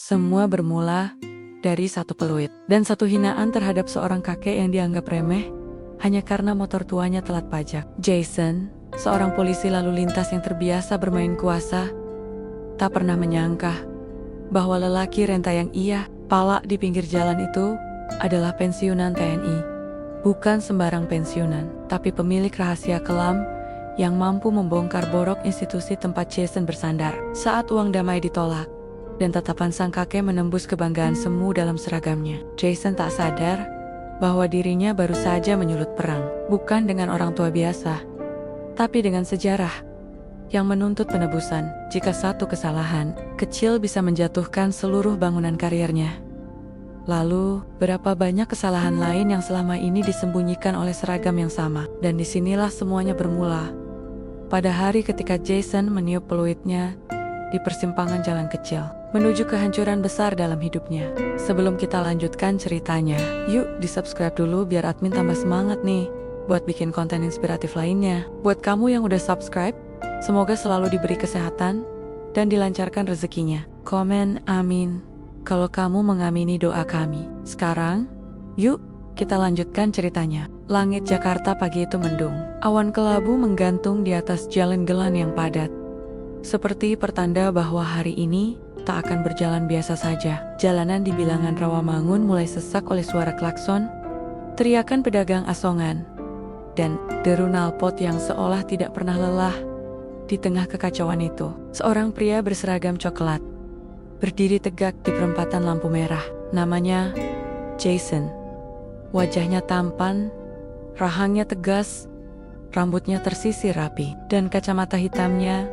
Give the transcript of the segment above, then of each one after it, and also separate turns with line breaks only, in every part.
Semua bermula dari satu peluit dan satu hinaan terhadap seorang kakek yang dianggap remeh hanya karena motor tuanya telat pajak. Jason, seorang polisi lalu lintas yang terbiasa bermain kuasa, tak pernah menyangka bahwa lelaki renta yang ia palak di pinggir jalan itu adalah pensiunan TNI. Bukan sembarang pensiunan, tapi pemilik rahasia kelam yang mampu membongkar borok institusi tempat Jason bersandar. Saat uang damai ditolak, dan tatapan sang kakek menembus kebanggaan semu dalam seragamnya, Jason tak sadar bahwa dirinya baru saja menyulut perang. Bukan dengan orang tua biasa, tapi dengan sejarah yang menuntut penebusan. Jika satu kesalahan kecil bisa menjatuhkan seluruh bangunan karirnya, lalu berapa banyak kesalahan lain yang selama ini disembunyikan oleh seragam yang sama. Dan disinilah semuanya bermula. Pada hari ketika Jason meniup peluitnya di persimpangan jalan kecil menuju kehancuran besar dalam hidupnya. Sebelum kita lanjutkan ceritanya, yuk di-subscribe dulu biar admin tambah semangat nih buat bikin konten inspiratif lainnya. Buat kamu yang udah subscribe, semoga selalu diberi kesehatan dan dilancarkan rezekinya. Komen amin kalau kamu mengamini doa kami. Sekarang, yuk kita lanjutkan ceritanya. Langit Jakarta pagi itu mendung. Awan kelabu menggantung di atas jalan gelan yang padat, seperti pertanda bahwa hari ini tak akan berjalan biasa saja. Jalanan di bilangan Rawamangun mulai sesak oleh suara klakson, teriakan pedagang asongan, dan deru knalpot yang seolah tidak pernah lelah. Di tengah kekacauan itu, seorang pria berseragam coklat berdiri tegak di perempatan lampu merah. Namanya Jason. Wajahnya tampan, rahangnya tegas, rambutnya tersisir rapi, dan kacamata hitamnya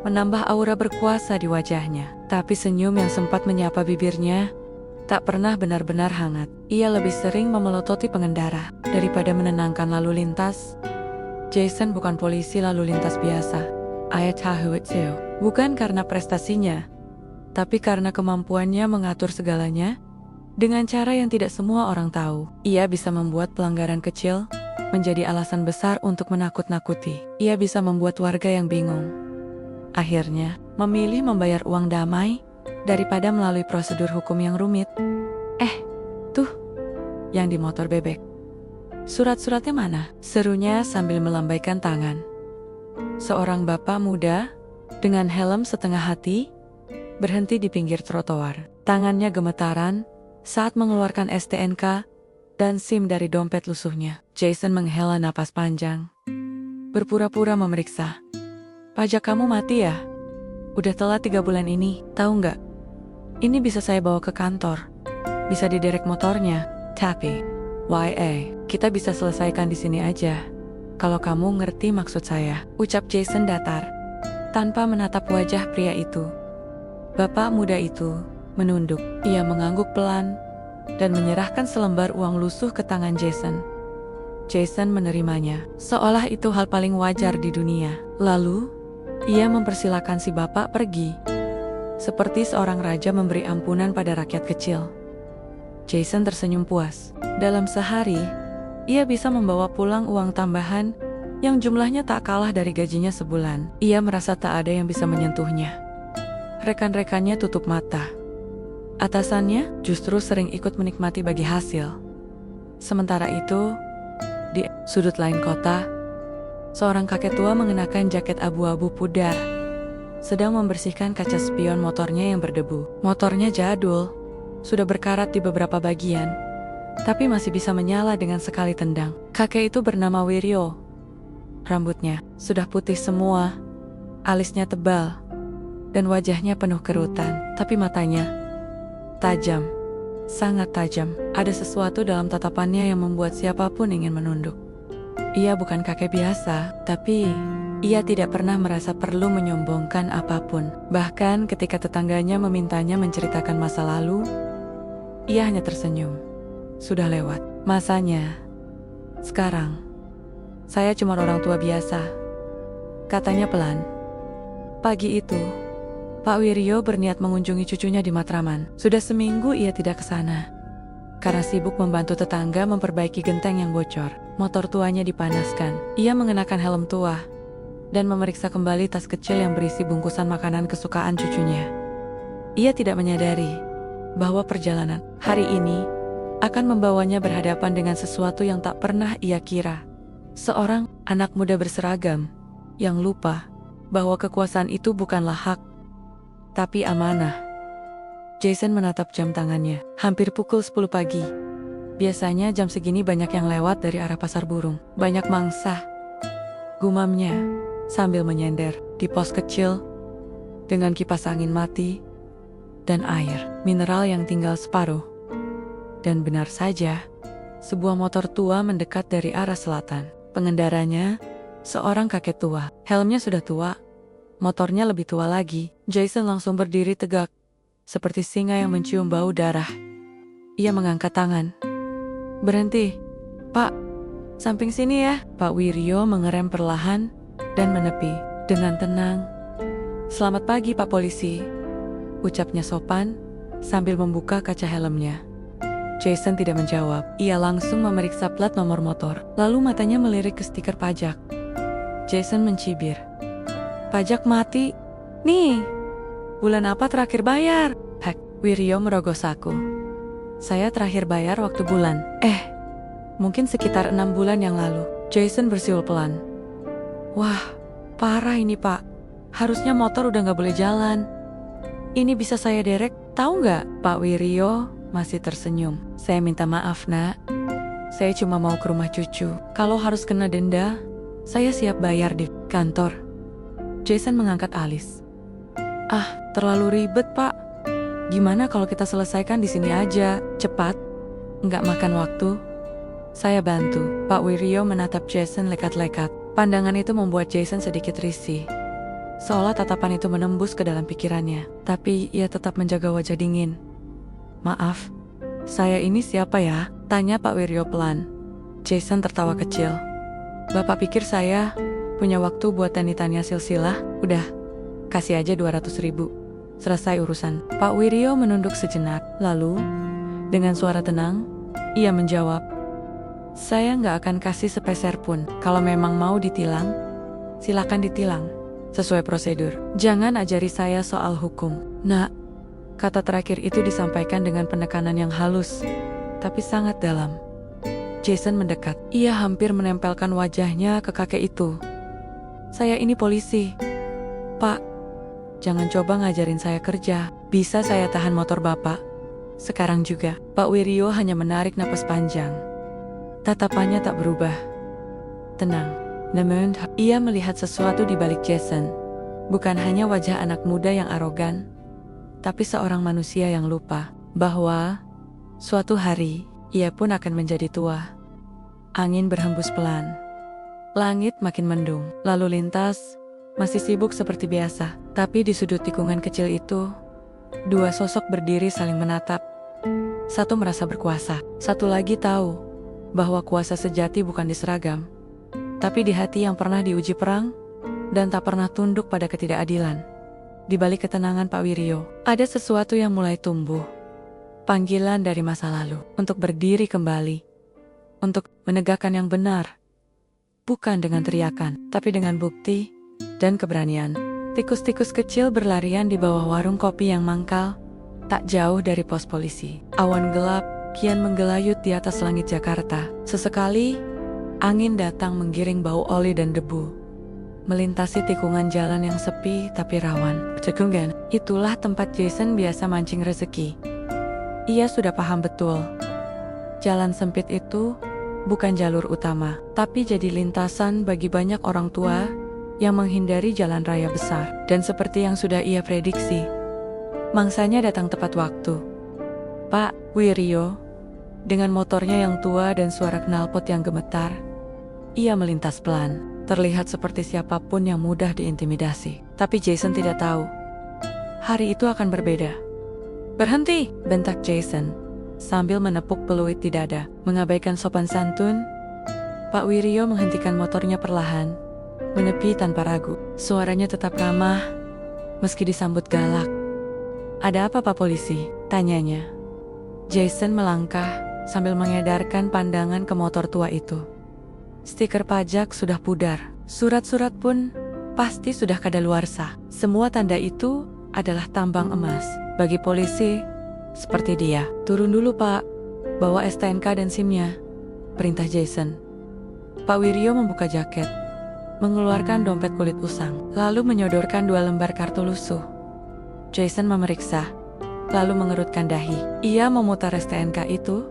menambah aura berkuasa di wajahnya. Tapi senyum yang sempat menyapa bibirnya tak pernah benar-benar hangat. Ia lebih sering memelototi pengendara daripada menenangkan lalu lintas. Jason bukan polisi lalu lintas biasa. I tahu itu. Bukan karena prestasinya, tapi karena kemampuannya mengatur segalanya dengan cara yang tidak semua orang tahu. Ia bisa membuat pelanggaran kecil menjadi alasan besar untuk menakut-nakuti. Ia bisa membuat warga yang bingung akhirnya memilih membayar uang damai daripada melalui prosedur hukum yang rumit. Tuh, yang di motor bebek. Surat-suratnya mana? Serunya sambil melambaikan tangan. Seorang bapak muda dengan helm setengah hati berhenti di pinggir trotoar. Tangannya gemetaran saat mengeluarkan STNK dan SIM dari dompet lusuhnya. Jason menghela napas panjang, berpura-pura memeriksa. Pajak kamu mati ya? Udah telat 3 bulan ini, tahu nggak? Ini bisa saya bawa ke kantor. Bisa diderek motornya. Tapi, kita bisa selesaikan di sini aja. Kalau kamu ngerti maksud saya, ucap Jason datar, tanpa menatap wajah pria itu. Bapak muda itu menunduk. Ia mengangguk pelan dan menyerahkan selembar uang lusuh ke tangan Jason. Jason menerimanya, seolah itu hal paling wajar di dunia. Lalu, ia mempersilakan si bapak pergi, seperti seorang raja memberi ampunan pada rakyat kecil. Jason tersenyum puas. Dalam sehari, ia bisa membawa pulang uang tambahan yang jumlahnya tak kalah dari gajinya sebulan. Ia merasa tak ada yang bisa menyentuhnya. Rekan-rekannya tutup mata. Atasannya justru sering ikut menikmati bagi hasil. Sementara itu, di sudut lain kota, seorang kakek tua mengenakan jaket abu-abu pudar sedang membersihkan kaca spion motornya yang berdebu. Motornya jadul, sudah berkarat di beberapa bagian, tapi masih bisa menyala dengan sekali tendang. Kakek itu bernama Wiryo. Rambutnya sudah putih semua, alisnya tebal, dan wajahnya penuh kerutan. Tapi matanya tajam, sangat tajam. Ada sesuatu dalam tatapannya yang membuat siapapun ingin menunduk. Ia bukan kakek biasa, tapi ia tidak pernah merasa perlu menyombongkan apapun. Bahkan ketika tetangganya memintanya menceritakan masa lalu, ia hanya tersenyum. Sudah lewat masanya. Sekarang, saya cuma orang tua biasa, katanya pelan. Pagi itu, Pak Wiryo berniat mengunjungi cucunya di Matraman. Sudah seminggu ia tidak ke sana, karena sibuk membantu tetangga memperbaiki genteng yang bocor. Motor tuanya dipanaskan. Ia mengenakan helm tua dan memeriksa kembali tas kecil yang berisi bungkusan makanan kesukaan cucunya. Ia tidak menyadari bahwa perjalanan hari ini akan membawanya berhadapan dengan sesuatu yang tak pernah ia kira. Seorang anak muda berseragam yang lupa bahwa kekuasaan itu bukanlah hak, tapi amanah. Jason menatap jam tangannya. Hampir pukul 10 pagi. Biasanya jam segini banyak yang lewat dari arah pasar burung. Banyak mangsa. Gumamnya sambil menyender di pos kecil dengan kipas angin mati dan air mineral yang tinggal separuh. Dan benar saja, sebuah motor tua mendekat dari arah selatan. Pengendaranya seorang kakek tua. Helmnya sudah tua, motornya lebih tua lagi. Jason langsung berdiri tegak, seperti singa yang mencium bau darah. Ia mengangkat tangan. "Berhenti, Pak. Samping sini ya." Pak Wiryo mengerem perlahan dan menepi dengan tenang. "Selamat pagi, Pak Polisi," ucapnya sopan sambil membuka kaca helmnya. Jason tidak menjawab. Ia langsung memeriksa plat nomor motor, lalu matanya melirik ke stiker pajak. Jason mencibir. "Pajak mati? Nih, bulan apa terakhir bayar?" "Hek," Wiryo merogoh saku. "Saya terakhir bayar waktu bulan. Mungkin sekitar 6 bulan yang lalu." Jason bersiul pelan. "Wah, parah ini, Pak. Harusnya motor udah gak boleh jalan. Ini bisa saya derek, tahu nggak?" Pak Wiryo masih tersenyum. "Saya minta maaf, Nak. Saya cuma mau ke rumah cucu. Kalau harus kena denda, saya siap bayar di kantor." Jason mengangkat alis. Terlalu ribet, Pak. Gimana kalau kita selesaikan di sini aja, cepat? Nggak makan waktu. Saya bantu." Pak Wiryo menatap Jason lekat-lekat. Pandangan itu membuat Jason sedikit risih. Seolah tatapan itu menembus ke dalam pikirannya. Tapi ia tetap menjaga wajah dingin. "Maaf, saya ini siapa ya?" tanya Pak Wiryo pelan. Jason tertawa kecil. "Bapak pikir saya punya waktu buat tanya silsilah? Udah, kasih aja 200.000. Selesai urusan." Pak Wiryo menunduk sejenak. Lalu, dengan suara tenang, ia menjawab, "Saya nggak akan kasih sepeser pun. Kalau memang mau ditilang, silakan ditilang. Sesuai prosedur. Jangan ajari saya soal hukum, Nak." Kata terakhir itu disampaikan dengan penekanan yang halus, tapi sangat dalam. Jason mendekat. Ia hampir menempelkan wajahnya ke kakek itu. "Saya ini polisi, Pak. Jangan coba ngajarin saya kerja. Bisa saya tahan motor Bapak sekarang juga." Pak Wiryo hanya menarik napas panjang. Tatapannya tak berubah. Tenang. Namun, ia melihat sesuatu di balik Jason. Bukan hanya wajah anak muda yang arogan, tapi seorang manusia yang lupa bahwa suatu hari ia pun akan menjadi tua. Angin berhembus pelan. Langit makin mendung. Lalu lintas masih sibuk seperti biasa. Tapi di sudut tikungan kecil itu, dua sosok berdiri saling menatap. Satu merasa berkuasa. Satu lagi tahu bahwa kuasa sejati bukan di seragam, tapi di hati yang pernah diuji perang dan tak pernah tunduk pada ketidakadilan. Di balik ketenangan Pak Wiryo, ada sesuatu yang mulai tumbuh. Panggilan dari masa lalu untuk berdiri kembali, untuk menegakkan yang benar. Bukan dengan teriakan, tapi dengan bukti dan keberanian. Tikus-tikus kecil berlarian di bawah warung kopi yang mangkal, tak jauh dari pos polisi. Awan gelap kian menggelayut di atas langit Jakarta. Sesekali, angin datang menggiring bau oli dan debu, melintasi tikungan jalan yang sepi tapi rawan. Cekungan, itulah tempat Jason biasa mancing rezeki. Ia sudah paham betul. Jalan sempit itu bukan jalur utama, tapi jadi lintasan bagi banyak orang tua yang menghindari jalan raya besar. Dan seperti yang sudah ia prediksi, mangsanya datang tepat waktu. Pak Wiryo, dengan motornya yang tua dan suara knalpot yang gemetar, ia melintas pelan. Terlihat seperti siapapun yang mudah diintimidasi. Tapi Jason tidak tahu, hari itu akan berbeda. "Berhenti!" bentak Jason, sambil menepuk peluit di dada. Mengabaikan sopan santun, Pak Wiryo menghentikan motornya perlahan, menepi tanpa ragu. Suaranya tetap ramah, meski disambut galak. "Ada apa, Pak Polisi?" tanyanya. Jason melangkah sambil mengedarkan pandangan ke motor tua itu. Stiker pajak sudah pudar, surat-surat pun pasti sudah kadaluarsa. Semua tanda itu adalah tambang emas. Bagi polisi, seperti dia. Turun dulu Pak, bawa STNK dan SIM-nya, perintah Jason. Pak Wiryo membuka jaket, mengeluarkan dompet kulit usang, lalu menyodorkan 2 lembar kartu lusuh. Jason memeriksa, lalu mengerutkan dahi. Ia memutar STNK itu,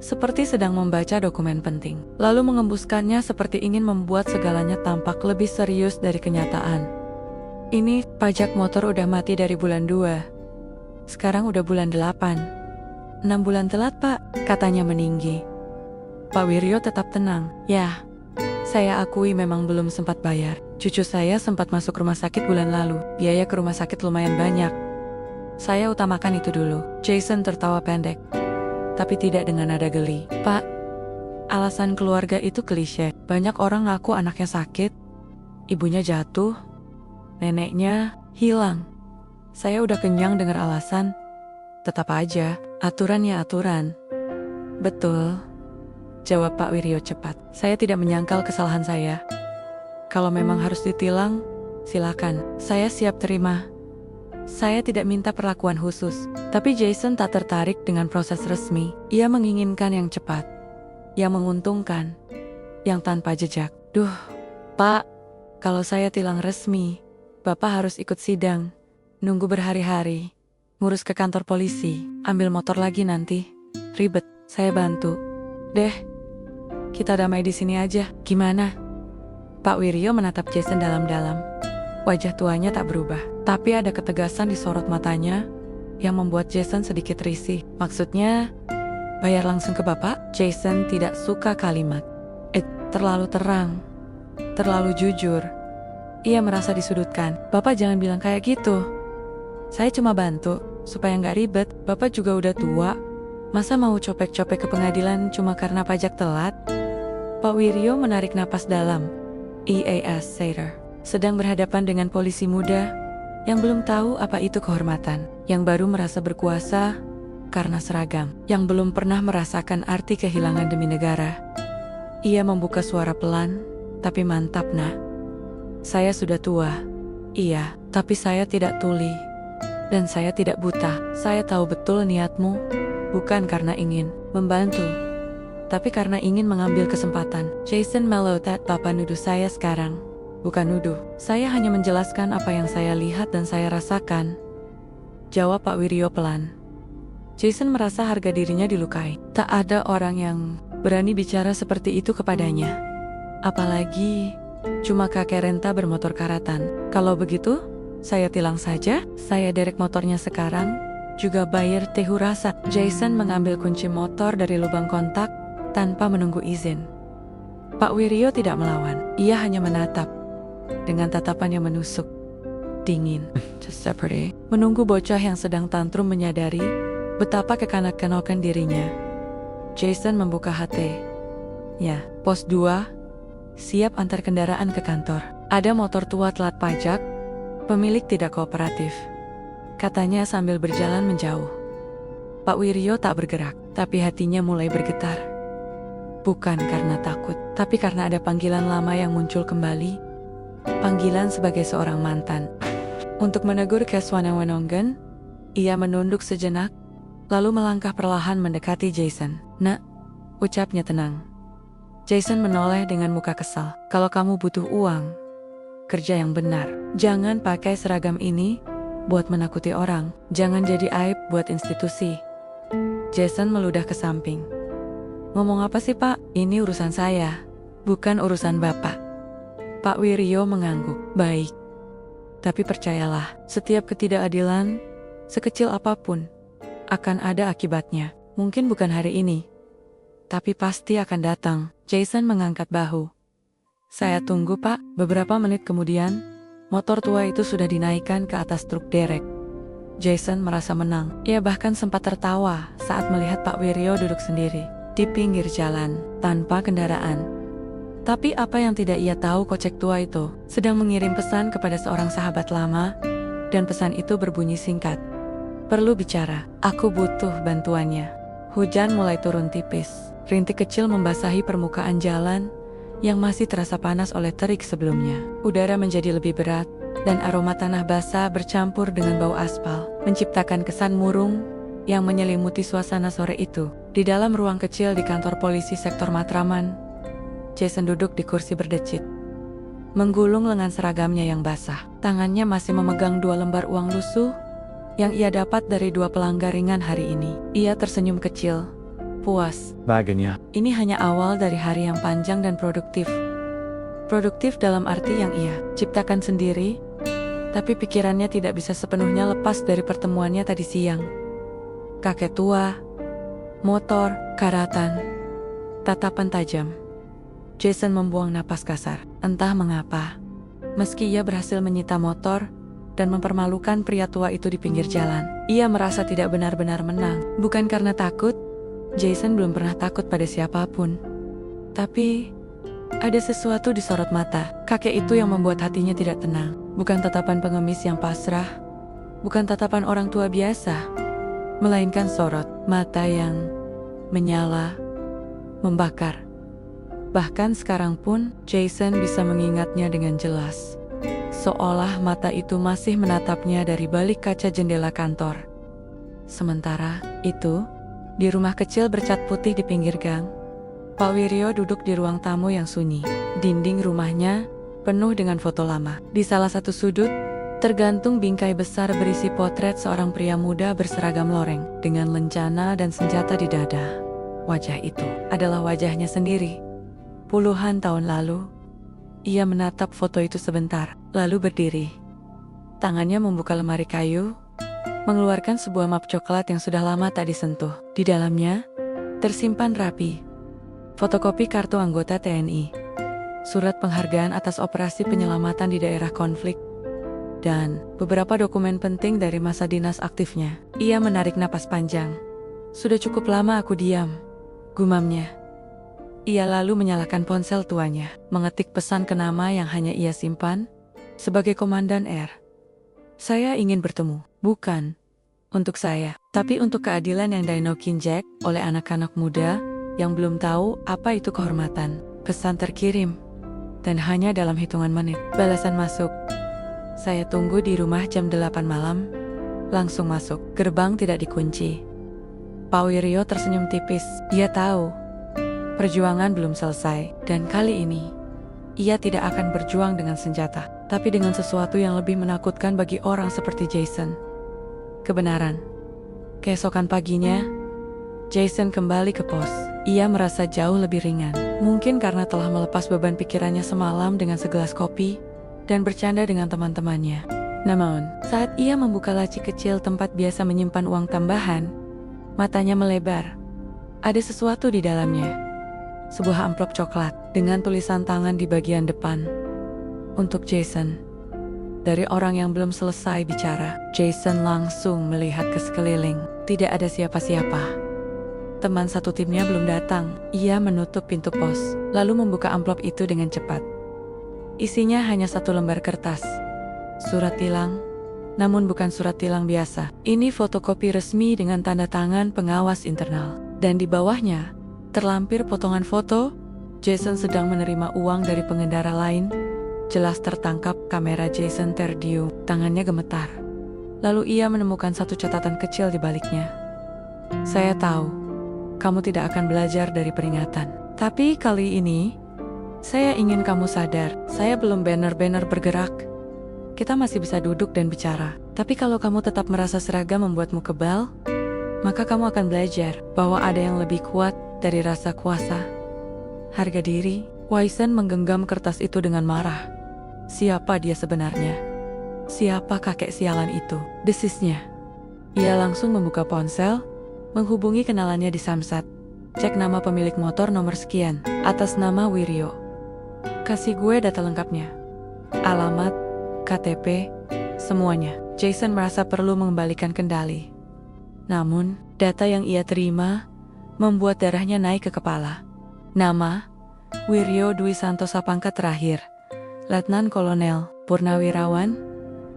seperti sedang membaca dokumen penting, lalu mengembuskannya seperti ingin membuat segalanya tampak lebih serius dari kenyataan. Ini, pajak motor udah mati dari bulan 2. Sekarang udah bulan 8. 6 bulan telat Pak, katanya meninggi. Pak Wiryo tetap tenang. Ya, saya akui memang belum sempat bayar. Cucu saya sempat masuk rumah sakit bulan lalu. Biaya ke rumah sakit lumayan banyak. Saya utamakan itu dulu. Jason tertawa pendek, tapi tidak dengan nada geli. Pak, alasan keluarga itu klise. Banyak orang ngaku anaknya sakit, ibunya jatuh, neneknya hilang. Saya udah kenyang dengar alasan. Tetap aja, aturan ya aturan. Betul, jawab Pak Wiryo cepat. Saya tidak menyangkal kesalahan saya. Kalau memang harus ditilang, silakan. Saya siap terima. Saya tidak minta perlakuan khusus. Tapi Jason tak tertarik dengan proses resmi. Ia menginginkan yang cepat, yang menguntungkan, yang tanpa jejak. Duh, Pak, kalau saya tilang resmi, Bapak harus ikut sidang, nunggu berhari-hari, ngurus ke kantor polisi, ambil motor lagi nanti. Ribet, saya bantu. Deh, kita damai di sini aja. Gimana? Pak Wiryo menatap Jason dalam-dalam. Wajah tuanya tak berubah, tapi ada ketegasan di sorot matanya yang membuat Jason sedikit risih. Maksudnya, bayar langsung ke Bapak? Jason tidak suka kalimat. Terlalu terang, terlalu jujur. Ia merasa disudutkan. Bapak jangan bilang kayak gitu. Saya cuma bantu, supaya nggak ribet. Bapak juga udah tua. Masa mau copek-copek ke pengadilan cuma karena pajak telat? Pak Wiryo menarik napas dalam. EAS Sater sedang berhadapan dengan polisi muda yang belum tahu apa itu kehormatan, yang baru merasa berkuasa karena seragam, yang belum pernah merasakan arti kehilangan demi negara. Ia membuka suara pelan, tapi mantap nak. Saya sudah tua, iya, tapi saya tidak tuli. Dan saya tidak buta. Saya tahu betul niatmu, bukan karena ingin membantu, tapi karena ingin mengambil kesempatan. Jason melotot. Bapak nuduh saya sekarang. Bukan nuduh, saya hanya menjelaskan apa yang saya lihat dan saya rasakan, jawab Pak Wiryo pelan. Jason merasa harga dirinya dilukai. Tak ada orang yang berani bicara seperti itu kepadanya. Apalagi cuma kakek renta bermotor karatan. Kalau begitu, saya tilang saja. Saya derek motornya sekarang, juga bayar tehu rasa. Jason mengambil kunci motor dari lubang kontak tanpa menunggu izin. Pak Wiryo tidak melawan. Ia hanya menatap dengan tatapan yang menusuk, dingin. Just seperti menunggu bocah yang sedang tantrum menyadari betapa kekanak-kanakan dirinya. Jason membuka HT. Ya, pos 2, siap antar kendaraan ke kantor. Ada motor tua telat pajak, pemilik tidak kooperatif, katanya sambil berjalan menjauh. Pak Wiryo tak bergerak, tapi hatinya mulai bergetar. Bukan karena takut, tapi karena ada panggilan lama yang muncul kembali. Panggilan sebagai seorang mantan. Untuk menegur Keswanawonongen, ia menunduk sejenak, lalu melangkah perlahan mendekati Jason. Nak, ucapnya tenang. Jason menoleh dengan muka kesal. Kalau kamu butuh uang, kerja yang benar. Jangan pakai seragam ini buat menakuti orang. Jangan jadi aib buat institusi. Jason meludah ke samping. Ngomong apa sih Pak? Ini urusan saya, bukan urusan Bapak. Pak Wiryo mengangguk. Baik. Tapi percayalah, setiap ketidakadilan, sekecil apapun, akan ada akibatnya. Mungkin bukan hari ini, tapi pasti akan datang. Jason mengangkat bahu. Saya tunggu Pak. Beberapa menit kemudian, motor tua itu sudah dinaikkan ke atas truk derek. Jason merasa menang. Ia bahkan sempat tertawa saat melihat Pak Wiryo duduk sendiri di pinggir jalan, tanpa kendaraan. Tapi apa yang tidak ia tahu, kocek tua itu sedang mengirim pesan kepada seorang sahabat lama, dan pesan itu berbunyi singkat. Perlu bicara, aku butuh bantuannya. Hujan mulai turun tipis. Rintik kecil membasahi permukaan jalan yang masih terasa panas oleh terik sebelumnya. Udara menjadi lebih berat, dan aroma tanah basah bercampur dengan bau aspal, menciptakan kesan murung yang menyelimuti suasana sore itu. Di dalam ruang kecil di kantor polisi sektor Matraman, Jason duduk di kursi berdecit, menggulung lengan seragamnya yang basah. Tangannya masih memegang 2 lembar uang lusuh yang ia dapat dari 2 pelanggar ringan hari ini. Ia tersenyum kecil, puas.
Bagiannya.
Ini hanya awal dari hari yang panjang dan produktif. Produktif dalam arti yang ia ciptakan sendiri, tapi pikirannya tidak bisa sepenuhnya lepas dari pertemuannya tadi siang. Kakek tua, motor, karatan, tatapan tajam. Jason membuang napas kasar. Entah mengapa, meski ia berhasil menyita motor dan mempermalukan pria tua itu di pinggir jalan, ia merasa tidak benar-benar menang. Bukan karena takut, Jason belum pernah takut pada siapapun. Tapi, ada sesuatu di sorot mata kakek itu yang membuat hatinya tidak tenang. Bukan tatapan pengemis yang pasrah, bukan tatapan orang tua biasa, melainkan sorot mata yang menyala, membakar. Bahkan sekarang pun, Jason bisa mengingatnya dengan jelas. Seolah mata itu masih menatapnya dari balik kaca jendela kantor. Sementara itu, di rumah kecil bercat putih di pinggir gang, Pak Wiryo duduk di ruang tamu yang sunyi. Dinding rumahnya penuh dengan foto lama. Di salah satu sudut, tergantung bingkai besar berisi potret seorang pria muda berseragam loreng, dengan lencana dan senjata di dada. Wajah itu adalah wajahnya sendiri. Puluhan tahun lalu, ia menatap foto itu sebentar, lalu berdiri. Tangannya membuka lemari kayu, mengeluarkan sebuah map coklat yang sudah lama tak disentuh. Di dalamnya, tersimpan rapi fotokopi kartu anggota TNI, surat penghargaan atas operasi penyelamatan di daerah konflik, dan beberapa dokumen penting dari masa dinas aktifnya. Ia menarik napas panjang. Sudah cukup lama aku diam, gumamnya. Ia lalu menyalakan ponsel tuanya, mengetik pesan ke nama yang hanya ia simpan. Sebagai Komandan R, saya ingin bertemu, bukan untuk saya, tapi untuk keadilan yang dinokinjek oleh anak-anak muda yang belum tahu apa itu kehormatan. Pesan terkirim, dan hanya dalam hitungan menit. Balasan masuk. Saya tunggu di rumah jam 8 malam, langsung masuk. Gerbang tidak dikunci. Pak Wiryo tersenyum tipis. Ia tahu perjuangan belum selesai, dan kali ini, ia tidak akan berjuang dengan senjata, tapi dengan sesuatu yang lebih menakutkan bagi orang seperti Jason. Kebenaran. Keesokan paginya, Jason kembali ke pos. Ia merasa jauh lebih ringan, mungkin karena telah melepas beban pikirannya semalam dengan segelas kopi, dan bercanda dengan teman-temannya. Namun, saat ia membuka laci kecil tempat biasa menyimpan uang tambahan, matanya melebar. Ada sesuatu di dalamnya. Sebuah amplop coklat dengan tulisan tangan di bagian depan. Untuk Jason. Dari orang yang belum selesai bicara, Jason langsung melihat ke sekeliling. Tidak ada siapa-siapa. Teman satu timnya belum datang. Ia menutup pintu pos, lalu membuka amplop itu dengan cepat. Isinya hanya 1 lembar kertas. Surat tilang, namun bukan surat tilang biasa. Ini fotokopi resmi dengan tanda tangan pengawas internal. Dan di bawahnya, terlampir potongan foto, Jason sedang menerima uang dari pengendara lain. Jelas tertangkap kamera Jason terdiam, tangannya gemetar. Lalu ia menemukan satu catatan kecil di baliknya. Saya tahu, kamu tidak akan belajar dari peringatan. Tapi kali ini, saya ingin kamu sadar, saya belum benar-benar bergerak. Kita masih bisa duduk dan bicara. Tapi kalau kamu tetap merasa seragam membuatmu kebal, maka kamu akan belajar bahwa ada yang lebih kuat dari rasa kuasa. Harga diri. Jason menggenggam kertas itu dengan marah. Siapa dia sebenarnya? Siapa kakek sialan itu? Desisnya. Ia langsung membuka ponsel, menghubungi kenalannya di Samsat. Cek nama pemilik motor nomor sekian, atas nama Wiryo. Kasih gue data lengkapnya. Alamat, KTP, semuanya. Jason merasa perlu mengembalikan kendali. Namun, data yang ia terima membuat darahnya naik ke kepala. Nama, Wiryo Dwi Santosa, pangkat terakhir, Letnan Kolonel, Purnawirawan,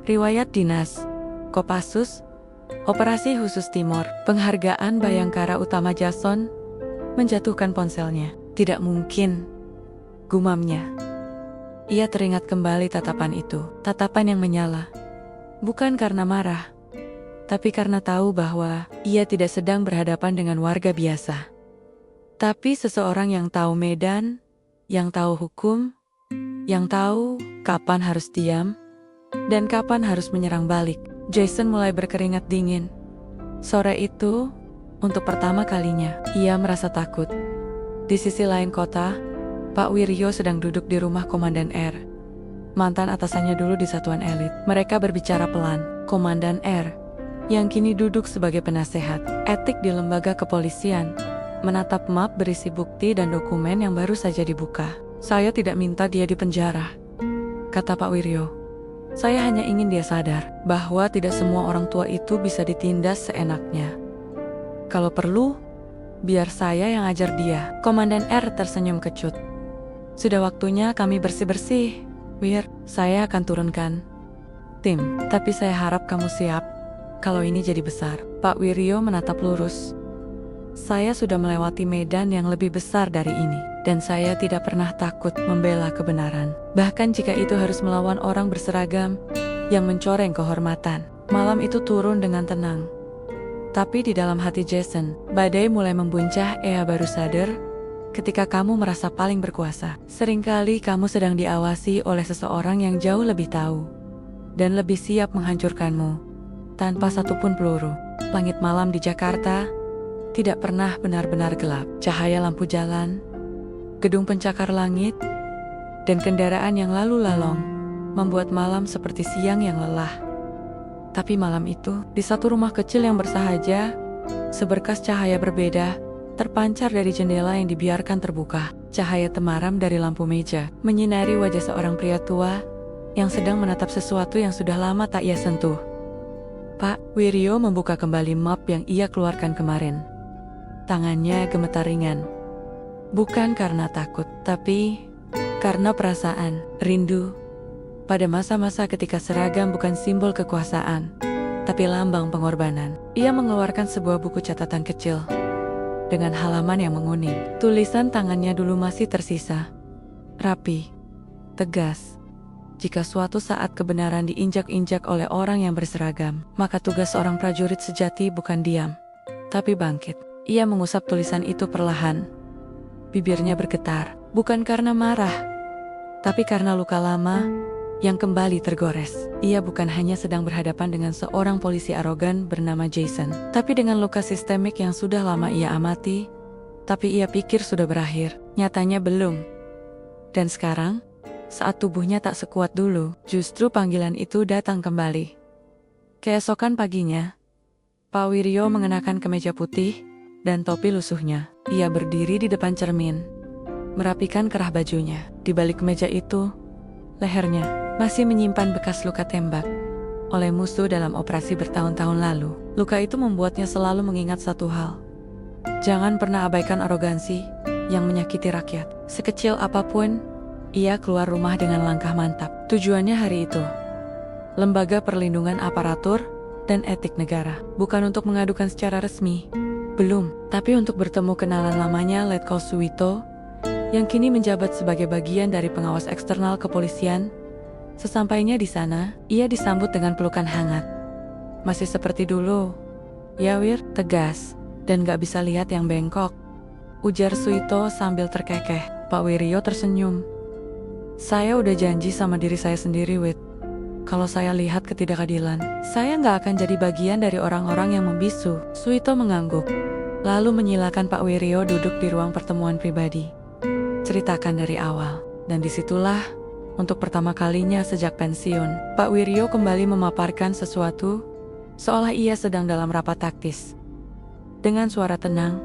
riwayat dinas, Kopassus, Operasi Khusus Timur, penghargaan Bayangkara Utama. Jason menjatuhkan ponselnya. Tidak mungkin, gumamnya. Ia teringat kembali tatapan itu, tatapan yang menyala. Bukan karena marah, tapi karena tahu bahwa ia tidak sedang berhadapan dengan warga biasa. Tapi seseorang yang tahu medan, yang tahu hukum, yang tahu kapan harus diam, dan kapan harus menyerang balik. Jason mulai berkeringat dingin. Sore itu, untuk pertama kalinya, ia merasa takut. Di sisi lain kota, Pak Wiryo sedang duduk di rumah Komandan R. Mantan atasannya dulu di satuan elit. Mereka berbicara pelan. Komandan R, yang kini duduk sebagai penasehat etik di lembaga kepolisian, menatap map berisi bukti dan dokumen yang baru saja dibuka. Saya tidak minta dia dipenjara, kata Pak Wiryo. Saya hanya ingin dia sadar bahwa tidak semua orang tua itu bisa ditindas seenaknya. Kalau perlu, biar saya yang ajar dia. Komandan R tersenyum kecut. Sudah waktunya kami bersih-bersih, Wir. Saya akan turunkan tim, tapi saya harap kamu siap kalau ini jadi besar. Pak Wiryo menatap lurus. Saya sudah melewati medan yang lebih besar dari ini, dan saya tidak pernah takut membela kebenaran. Bahkan jika itu harus melawan orang berseragam yang mencoreng kehormatan. Malam itu turun dengan tenang. Tapi di dalam hati Jason, badai mulai membuncah. Ia baru sadar ketika kamu merasa paling berkuasa. Seringkali kamu sedang diawasi oleh seseorang yang jauh lebih tahu dan lebih siap menghancurkanmu tanpa satupun peluru. Langit malam di Jakarta tidak pernah benar-benar gelap. Cahaya lampu jalan, gedung pencakar langit, dan kendaraan yang lalu lalong membuat malam seperti siang yang lelah. Tapi malam itu, di satu rumah kecil yang bersahaja, seberkas cahaya berbeda terpancar dari jendela yang dibiarkan terbuka. Cahaya temaram dari lampu meja menyinari wajah seorang pria tua yang sedang menatap sesuatu yang sudah lama tak ia sentuh. Pak Wiryo membuka kembali map yang ia keluarkan kemarin. Tangannya gemetar ringan. Bukan karena takut, tapi karena perasaan rindu pada masa-masa ketika seragam bukan simbol kekuasaan, tapi lambang pengorbanan. Ia mengeluarkan sebuah buku catatan kecil dengan halaman yang menguning. Tulisan tangannya dulu masih tersisa, rapi, tegas. Jika suatu saat kebenaran diinjak-injak oleh orang yang berseragam, maka tugas seorang prajurit sejati bukan diam, tapi bangkit. Ia mengusap tulisan itu perlahan. Bibirnya bergetar, bukan karena marah, tapi karena luka lama yang kembali tergores. Ia bukan hanya sedang berhadapan dengan seorang polisi arogan bernama Jason, tapi dengan luka sistemik yang sudah lama ia amati, tapi ia pikir sudah berakhir. Nyatanya belum. Dan sekarang, saat tubuhnya tak sekuat dulu, justru panggilan itu datang kembali. Keesokan paginya, Pak Wiryo mengenakan kemeja putih dan topi lusuhnya. Ia berdiri di depan cermin, merapikan kerah bajunya. Di balik kemeja itu, lehernya masih menyimpan bekas luka tembak oleh musuh dalam operasi bertahun-tahun lalu. Luka itu membuatnya selalu mengingat satu hal. Jangan pernah abaikan arogansi yang menyakiti rakyat. Sekecil apapun, ia keluar rumah dengan langkah mantap. Tujuannya hari itu, lembaga perlindungan aparatur dan etik negara. Bukan untuk mengadukan secara resmi, belum, tapi untuk bertemu kenalan lamanya Letkol Suwito, yang kini menjabat sebagai bagian dari pengawas eksternal kepolisian. Sesampainya di sana, ia disambut dengan pelukan hangat. Masih seperti dulu, ya Wir, tegas, dan gak bisa lihat yang bengkok, ujar Suwito sambil terkekeh. Pak Wiryo tersenyum. Saya udah janji sama diri saya sendiri, Wit. Kalau saya lihat ketidakadilan, saya nggak akan jadi bagian dari orang-orang yang membisu. Suwito mengangguk, lalu menyilakan Pak Wiryo duduk di ruang pertemuan pribadi. Ceritakan dari awal, dan disitulah, untuk pertama kalinya sejak pensiun, Pak Wiryo kembali memaparkan sesuatu, seolah ia sedang dalam rapat taktis. Dengan suara tenang,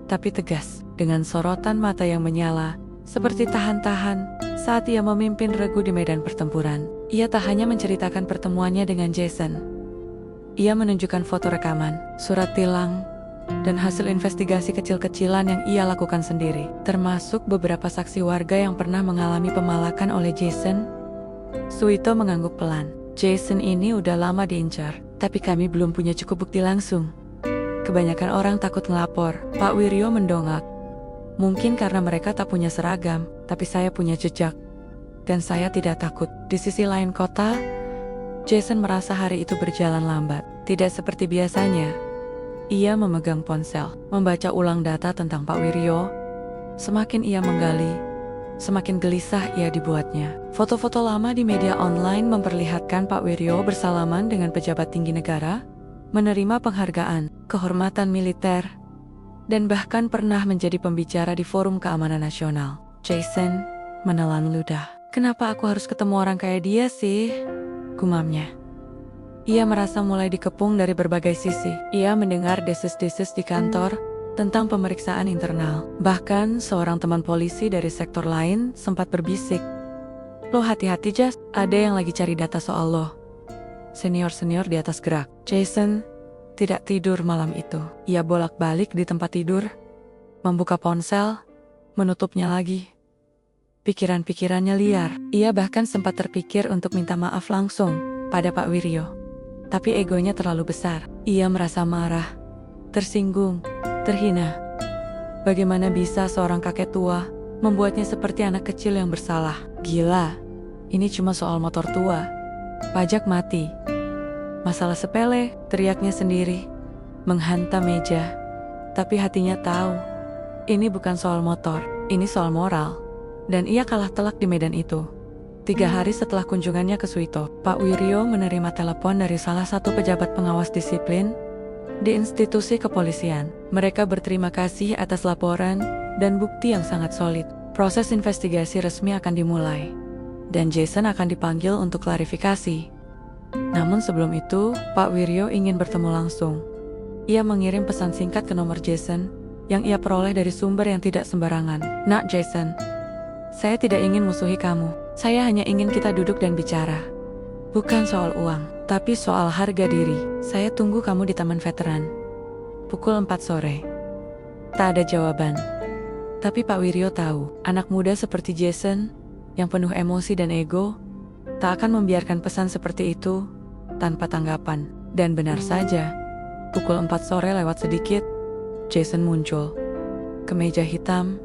tapi tegas, dengan sorotan mata yang menyala, seperti tahan-tahan saat ia memimpin regu di medan pertempuran. Ia tak hanya menceritakan pertemuannya dengan Jason. Ia menunjukkan foto rekaman, surat tilang, dan hasil investigasi kecil-kecilan yang ia lakukan sendiri, termasuk beberapa saksi warga yang pernah mengalami pemalakan oleh Jason. Suwito mengangguk pelan. Jason ini udah lama diincar, tapi kami belum punya cukup bukti langsung. Kebanyakan orang takut ngelapor. Pak Wiryo mendongak. Mungkin karena mereka tak punya seragam, tapi saya punya jejak. Dan saya tidak takut. Di sisi lain kota, Jason merasa hari itu berjalan lambat. Tidak seperti biasanya. Ia memegang ponsel, membaca ulang data tentang Pak Wiryo. Semakin ia menggali, semakin gelisah ia dibuatnya. Foto-foto lama di media online memperlihatkan Pak Wiryo bersalaman dengan pejabat tinggi negara, menerima penghargaan, kehormatan militer, dan bahkan pernah menjadi pembicara di Forum Keamanan Nasional. Jason menelan ludah. Kenapa aku harus ketemu orang kayak dia sih? Gumamnya. Ia merasa mulai dikepung dari berbagai sisi. Ia mendengar desas-desus di kantor tentang pemeriksaan internal. Bahkan seorang teman polisi dari sektor lain sempat berbisik. Lo hati-hati Jas, ada yang lagi cari data soal lo. Senior-senior di atas gerak. Jason tidak tidur malam itu. Ia bolak-balik di tempat tidur, membuka ponsel, menutupnya lagi. Pikiran-pikirannya liar. Ia bahkan sempat terpikir untuk minta maaf langsung pada Pak Wiryo. Tapi egonya terlalu besar. Ia merasa marah, tersinggung, terhina. Bagaimana bisa seorang kakek tua membuatnya seperti anak kecil yang bersalah? Gila, ini cuma soal motor tua. Pajak mati. Masalah sepele, teriaknya sendiri, menghantam meja. Tapi hatinya tahu, ini bukan soal motor, ini soal moral. Dan ia kalah telak di medan itu. 3 hari setelah kunjungannya ke Suito, Pak Wiryo menerima telepon dari salah satu pejabat pengawas disiplin di institusi kepolisian. Mereka berterima kasih atas laporan dan bukti yang sangat solid. Proses investigasi resmi akan dimulai, dan Jason akan dipanggil untuk klarifikasi. Namun sebelum itu, Pak Wiryo ingin bertemu langsung. Ia mengirim pesan singkat ke nomor Jason, yang ia peroleh dari sumber yang tidak sembarangan. Nak Jason, saya tidak ingin musuhi kamu. Saya hanya ingin kita duduk dan bicara. Bukan soal uang, tapi soal harga diri. Saya tunggu kamu di Taman Veteran. Pukul 4 sore. Tak ada jawaban. Tapi Pak Wiryo tahu, anak muda seperti Jason, yang penuh emosi dan ego, tak akan membiarkan pesan seperti itu tanpa tanggapan. Dan benar saja, pukul 4 sore lewat sedikit, Jason muncul. Kemeja hitam,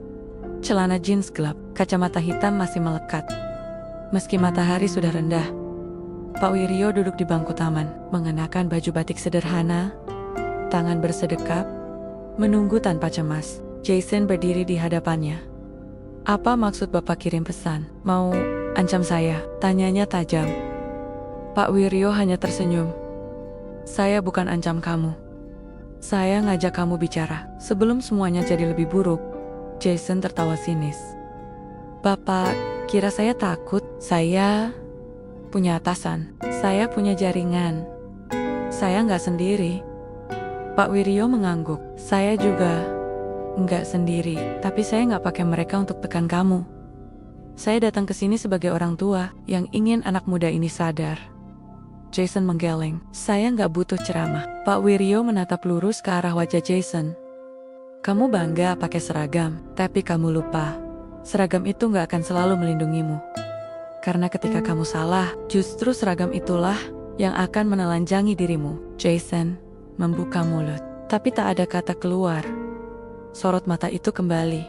celana jeans gelap, kacamata hitam masih melekat. Meski matahari sudah rendah, Pak Wiryo duduk di bangku taman, mengenakan baju batik sederhana, tangan bersedekap, menunggu tanpa cemas. Jason berdiri di hadapannya. Apa maksud Bapak kirim pesan? Mau ancam saya? Tanyanya tajam. Pak Wiryo hanya tersenyum. Saya bukan ancam kamu. Saya ngajak kamu bicara. Sebelum semuanya jadi lebih buruk, Jason tertawa sinis. Bapak kira saya takut? Saya punya atasan. Saya punya jaringan. Saya nggak sendiri. Pak Wiryo mengangguk. Saya juga nggak sendiri. Tapi saya nggak pakai mereka untuk tekan kamu. Saya datang ke sini sebagai orang tua yang ingin anak muda ini sadar. Jason menggeleng. Saya nggak butuh ceramah. Pak Wiryo menatap lurus ke arah wajah Jason. Kamu bangga pakai seragam, tapi kamu lupa. Seragam itu nggak akan selalu melindungimu. Karena ketika kamu salah, justru seragam itulah yang akan menelanjangi dirimu. Jason membuka mulut, tapi tak ada kata keluar. Sorot mata itu kembali,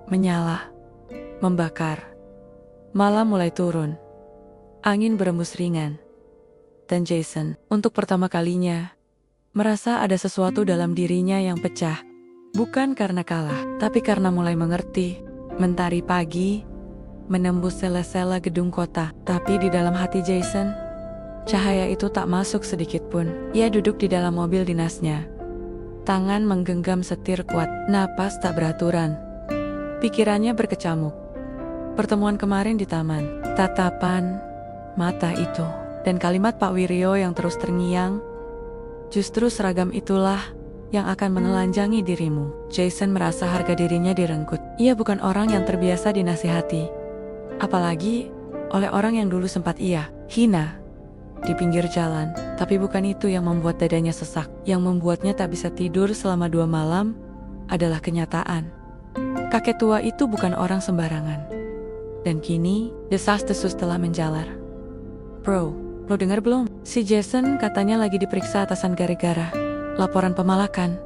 menyala, membakar. Malam mulai turun. Angin berembus ringan. Dan Jason, untuk pertama kalinya, merasa ada sesuatu dalam dirinya yang pecah. Bukan karena kalah, tapi karena mulai mengerti. Mentari pagi menembus sela-sela gedung kota, tapi di dalam hati Jason, cahaya itu tak masuk sedikit pun. Ia duduk di dalam mobil dinasnya. Tangan menggenggam setir kuat, napas tak beraturan. Pikirannya berkecamuk. Pertemuan kemarin di taman, tatapan mata itu, dan kalimat Pak Wiryo yang terus terngiang. Justru seragam itulah yang akan menelanjangi dirimu. Jason merasa harga dirinya direnggut. Ia bukan orang yang terbiasa dinasihati. Apalagi oleh orang yang dulu sempat ia hina di pinggir jalan. Tapi bukan itu yang membuat dadanya sesak. Yang membuatnya tak bisa tidur selama 2 malam adalah kenyataan. Kakek tua itu bukan orang sembarangan. Dan kini, desas-desus telah menjalar. Bro, lo dengar belum? Si Jason katanya lagi diperiksa atasan gara-gara laporan pemalakan.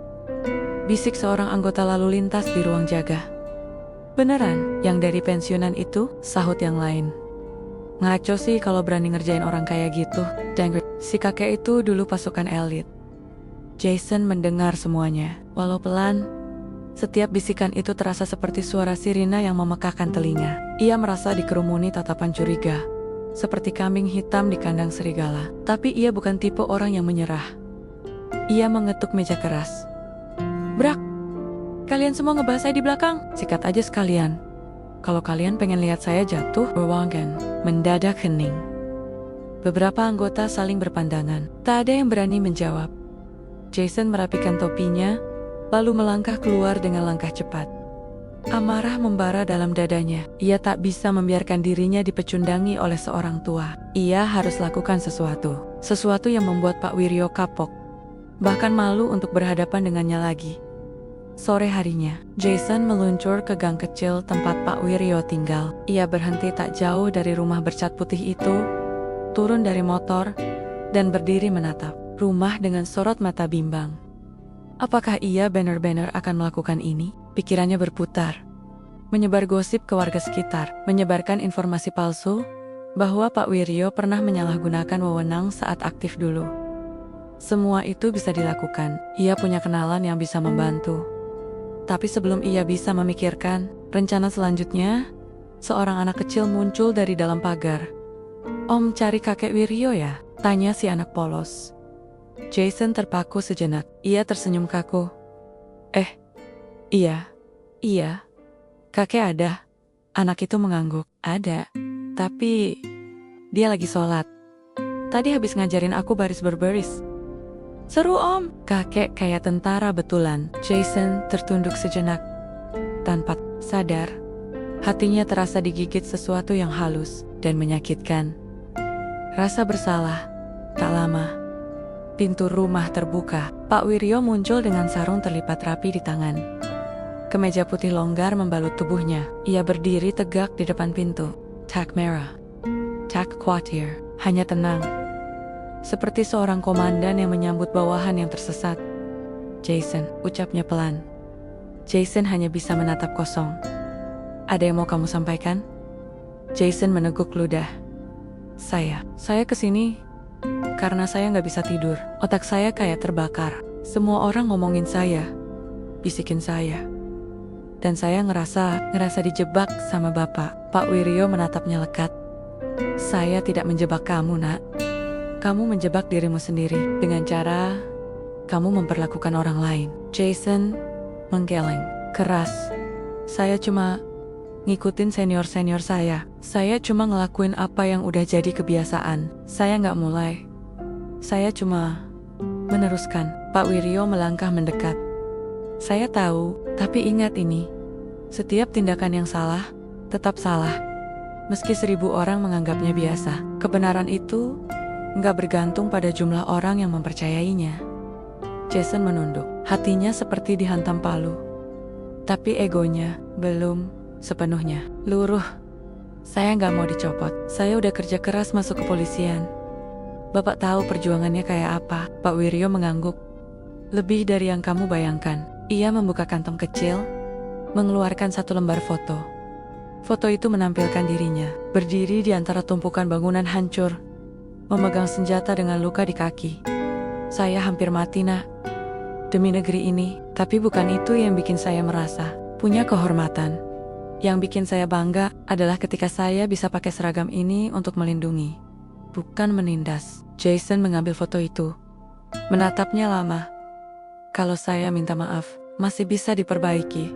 Bisik seorang anggota lalu lintas di ruang jaga. Beneran, yang dari pensiunan itu, sahut yang lain. Ngaco sih kalau berani ngerjain orang kayak gitu. Dan si kakek itu dulu pasukan elit. Jason mendengar semuanya. Walau pelan, setiap bisikan itu terasa seperti suara sirina yang memekakkan telinga. Ia merasa dikerumuni tatapan curiga, seperti kambing hitam di kandang serigala. Tapi ia bukan tipe orang yang menyerah. Ia mengetuk meja keras. Brak! Kalian semua ngebahas saya di belakang. Sikat aja sekalian. Kalau kalian pengen lihat saya jatuh, berwangan. Mendadak hening. Beberapa anggota saling berpandangan. Tak ada yang berani menjawab. Jason merapikan topinya, lalu melangkah keluar dengan langkah cepat. Amarah membara dalam dadanya. Ia tak bisa membiarkan dirinya dipecundangi oleh seorang tua. Ia harus lakukan sesuatu. Sesuatu yang membuat Pak Wiryo kapok. Bahkan malu untuk berhadapan dengannya lagi. Sore harinya, Jason meluncur ke gang kecil tempat Pak Wiryo tinggal. Ia berhenti tak jauh dari rumah bercat putih itu, turun dari motor, dan berdiri menatap rumah dengan sorot mata bimbang. Apakah ia benar-benar akan melakukan ini? Pikirannya berputar. Menyebar gosip ke warga sekitar, menyebarkan informasi palsu bahwa Pak Wiryo pernah menyalahgunakan wewenang saat aktif dulu. Semua itu bisa dilakukan. Ia punya kenalan yang bisa membantu. Tapi sebelum ia bisa memikirkan rencana selanjutnya, seorang anak kecil muncul dari dalam pagar. Om cari kakek Wiryo ya? Tanya si anak polos. Jason terpaku sejenak. Ia tersenyum kaku. Iya. Kakek ada. Anak itu mengangguk. Ada. Tapi dia lagi sholat. Tadi habis ngajarin aku baris berbaris. Seru om, kakek kayak tentara betulan. Jason tertunduk sejenak. Tanpa sadar, hatinya terasa digigit sesuatu yang halus dan menyakitkan. Rasa bersalah. Tak lama, pintu rumah terbuka. Pak Wiryo muncul dengan sarung terlipat rapi di tangan. Kemeja putih longgar membalut tubuhnya. Ia berdiri tegak di depan pintu. Tak merah. Tak khawatir. Hanya tenang. Seperti seorang komandan yang menyambut bawahan yang tersesat. Jason, ucapnya pelan. Jason hanya bisa menatap kosong. Ada yang mau kamu sampaikan? Jason meneguk ludah. Saya kesini karena saya nggak bisa tidur. Otak saya kayak terbakar. Semua orang ngomongin saya, bisikin saya. Dan saya ngerasa dijebak sama Bapak. Pak Wiryo menatapnya lekat. Saya tidak menjebak kamu, nak. Kamu menjebak dirimu sendiri dengan cara kamu memperlakukan orang lain. Jason menggeleng keras. Saya cuma ngikutin senior-senior saya. Saya cuma ngelakuin apa yang udah jadi kebiasaan. Saya nggak mulai. Saya cuma meneruskan. Pak Wiryo melangkah mendekat. Saya tahu, tapi ingat ini. Setiap tindakan yang salah, tetap salah. Meski 1000 orang menganggapnya biasa, kebenaran itu nggak bergantung pada jumlah orang yang mempercayainya. Jason menunduk. Hatinya seperti dihantam palu. Tapi egonya belum sepenuhnya luruh. Saya nggak mau dicopot. Saya udah kerja keras masuk kepolisian. Bapak tahu perjuangannya kayak apa. Pak Wiryo mengangguk. Lebih dari yang kamu bayangkan. Ia membuka kantong kecil, mengeluarkan 1 lembar foto. Foto itu menampilkan dirinya, berdiri di antara tumpukan bangunan hancur, memegang senjata dengan luka di kaki. Saya hampir mati, nak. Demi negeri ini, tapi bukan itu yang bikin saya merasa punya kehormatan. Yang bikin saya bangga adalah ketika saya bisa pakai seragam ini untuk melindungi, bukan menindas. Jason mengambil foto itu, menatapnya lama. Kalau saya minta maaf, masih bisa diperbaiki.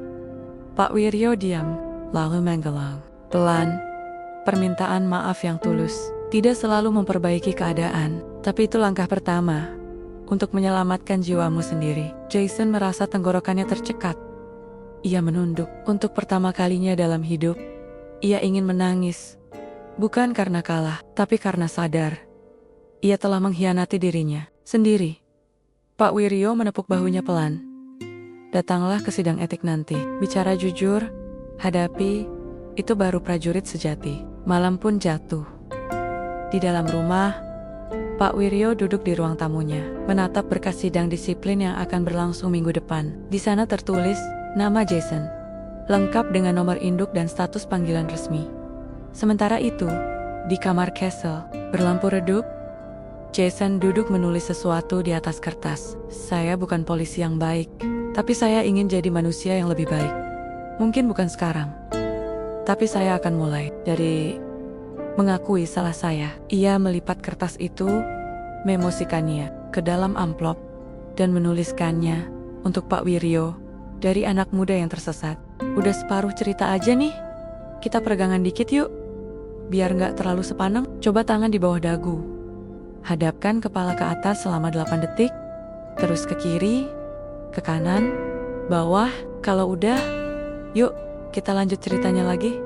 Pak Wiryo diam, lalu menggelang. Pelan, permintaan maaf yang tulus. Tidak selalu memperbaiki keadaan, tapi itu langkah pertama untuk menyelamatkan jiwamu sendiri. Jason merasa tenggorokannya tercekat. Ia menunduk. Untuk pertama kalinya dalam hidup, ia ingin menangis. Bukan karena kalah, tapi karena sadar. Ia telah mengkhianati dirinya sendiri. Pak Wiryo menepuk bahunya pelan. Datanglah ke sidang etik nanti. Bicara jujur, hadapi, itu baru prajurit sejati. Malam pun jatuh. Di dalam rumah, Pak Wiryo duduk di ruang tamunya, menatap berkas sidang disiplin yang akan berlangsung minggu depan. Di sana tertulis nama Jason, lengkap dengan nomor induk dan status panggilan resmi. Sementara itu, Di kamar Castle, berlampu redup, Jason duduk menulis sesuatu di atas kertas. Saya bukan polisi yang baik, tapi saya ingin jadi manusia yang lebih baik. Mungkin bukan sekarang, tapi saya akan mulai dari mengakui salah saya. Ia melipat kertas itu, memosikannya ke dalam amplop, dan menuliskannya untuk Pak Wiryo dari anak muda yang tersesat. Udah separuh cerita aja nih, kita peregangan dikit yuk. Biar nggak terlalu sepaneng, coba tangan di bawah dagu. Hadapkan kepala ke atas selama 8 detik, terus ke kiri, ke kanan, bawah. Kalau udah, yuk kita lanjut ceritanya lagi.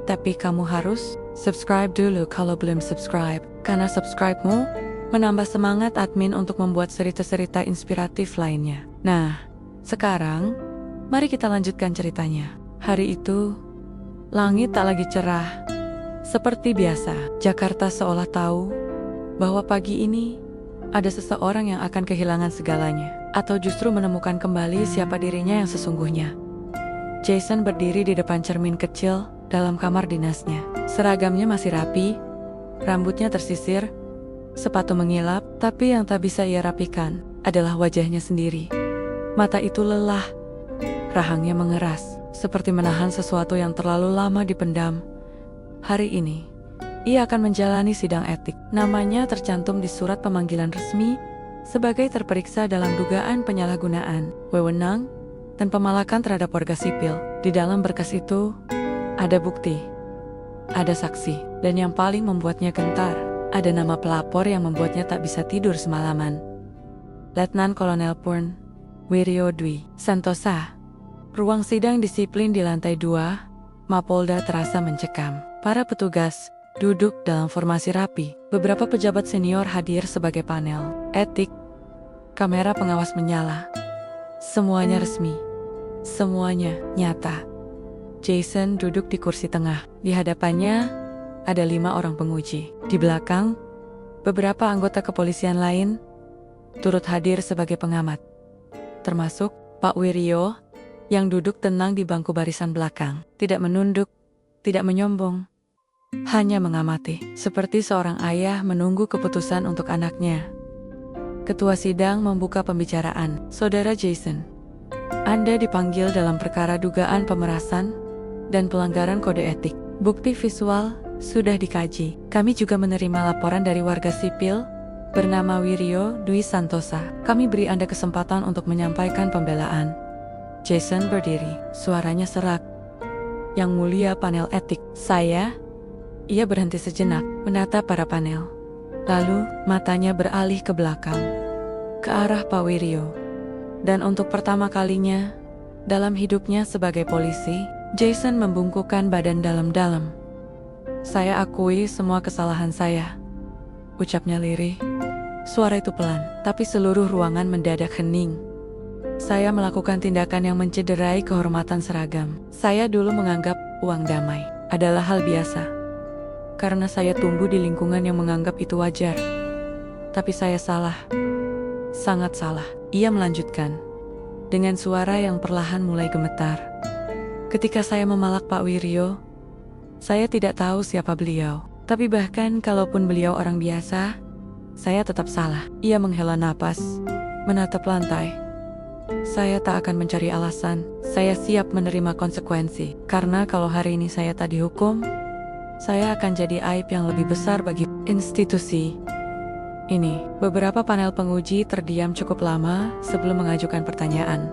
Tapi kamu harus subscribe dulu kalau belum subscribe, karena subscribe-mu menambah semangat admin untuk membuat cerita-cerita inspiratif lainnya. Nah, sekarang mari kita lanjutkan ceritanya. Hari itu, langit tak lagi cerah. Seperti biasa, Jakarta seolah tahu bahwa pagi ini ada seseorang yang akan kehilangan segalanya, atau justru menemukan kembali siapa dirinya yang sesungguhnya. Jason berdiri di depan cermin kecil dalam kamar dinasnya. Seragamnya masih rapi, rambutnya tersisir, sepatu mengilap, tapi yang tak bisa ia rapikan adalah wajahnya sendiri. Mata itu lelah, rahangnya mengeras, seperti menahan sesuatu yang terlalu lama dipendam. Hari ini, ia akan menjalani sidang etik. Namanya tercantum di surat pemanggilan resmi sebagai terperiksa dalam dugaan penyalahgunaan wewenang dan pemalakan terhadap warga sipil. Di dalam berkas itu, ada bukti, ada saksi, dan yang paling membuatnya gentar, ada nama pelapor yang membuatnya tak bisa tidur semalaman. Letnan Kolonel Purn Wiryo Dwi Santosa. Ruang sidang disiplin di lantai 2, Mapolda terasa mencekam. Para petugas duduk dalam formasi rapi. Beberapa pejabat senior hadir sebagai panel etik. Kamera pengawas menyala. Semuanya resmi. Semuanya nyata. Jason duduk di kursi tengah. Di hadapannya ada 5 orang penguji. Di belakang, beberapa anggota kepolisian lain turut hadir sebagai pengamat. Termasuk Pak Wiryo yang duduk tenang di bangku barisan belakang. Tidak menunduk, tidak menyombong. Hanya mengamati, seperti seorang ayah menunggu keputusan untuk anaknya. Ketua sidang membuka pembicaraan. Saudara Jason, Anda dipanggil dalam perkara dugaan pemerasan dan pelanggaran kode etik. Bukti visual sudah dikaji. Kami juga menerima laporan dari warga sipil bernama Wiryo Dwi Santosa. Kami beri Anda kesempatan untuk menyampaikan pembelaan. Jason berdiri, suaranya serak. Yang mulia panel etik, Ia berhenti sejenak, menatap para panel. Lalu, matanya beralih ke belakang, ke arah Pak Wiryo. Dan untuk pertama kalinya, dalam hidupnya sebagai polisi, Jason membungkukkan badan dalam-dalam. Saya akui semua kesalahan saya, ucapnya lirih. Suara itu pelan, tapi seluruh ruangan mendadak hening. Saya melakukan tindakan yang mencederai kehormatan seragam. Saya dulu menganggap uang damai adalah hal biasa. Karena saya tumbuh di lingkungan yang menganggap itu wajar. Tapi saya salah. Sangat salah. Ia melanjutkan, dengan suara yang perlahan mulai gemetar. Ketika saya memalak Pak Wiryo, saya tidak tahu siapa beliau. Tapi bahkan kalaupun beliau orang biasa, saya tetap salah. Ia menghela napas, menatap lantai. Saya tak akan mencari alasan. Saya siap menerima konsekuensi. Karena kalau hari ini saya tak dihukum, saya akan jadi aib yang lebih besar bagi institusi ini. Beberapa panel penguji terdiam cukup lama sebelum mengajukan pertanyaan.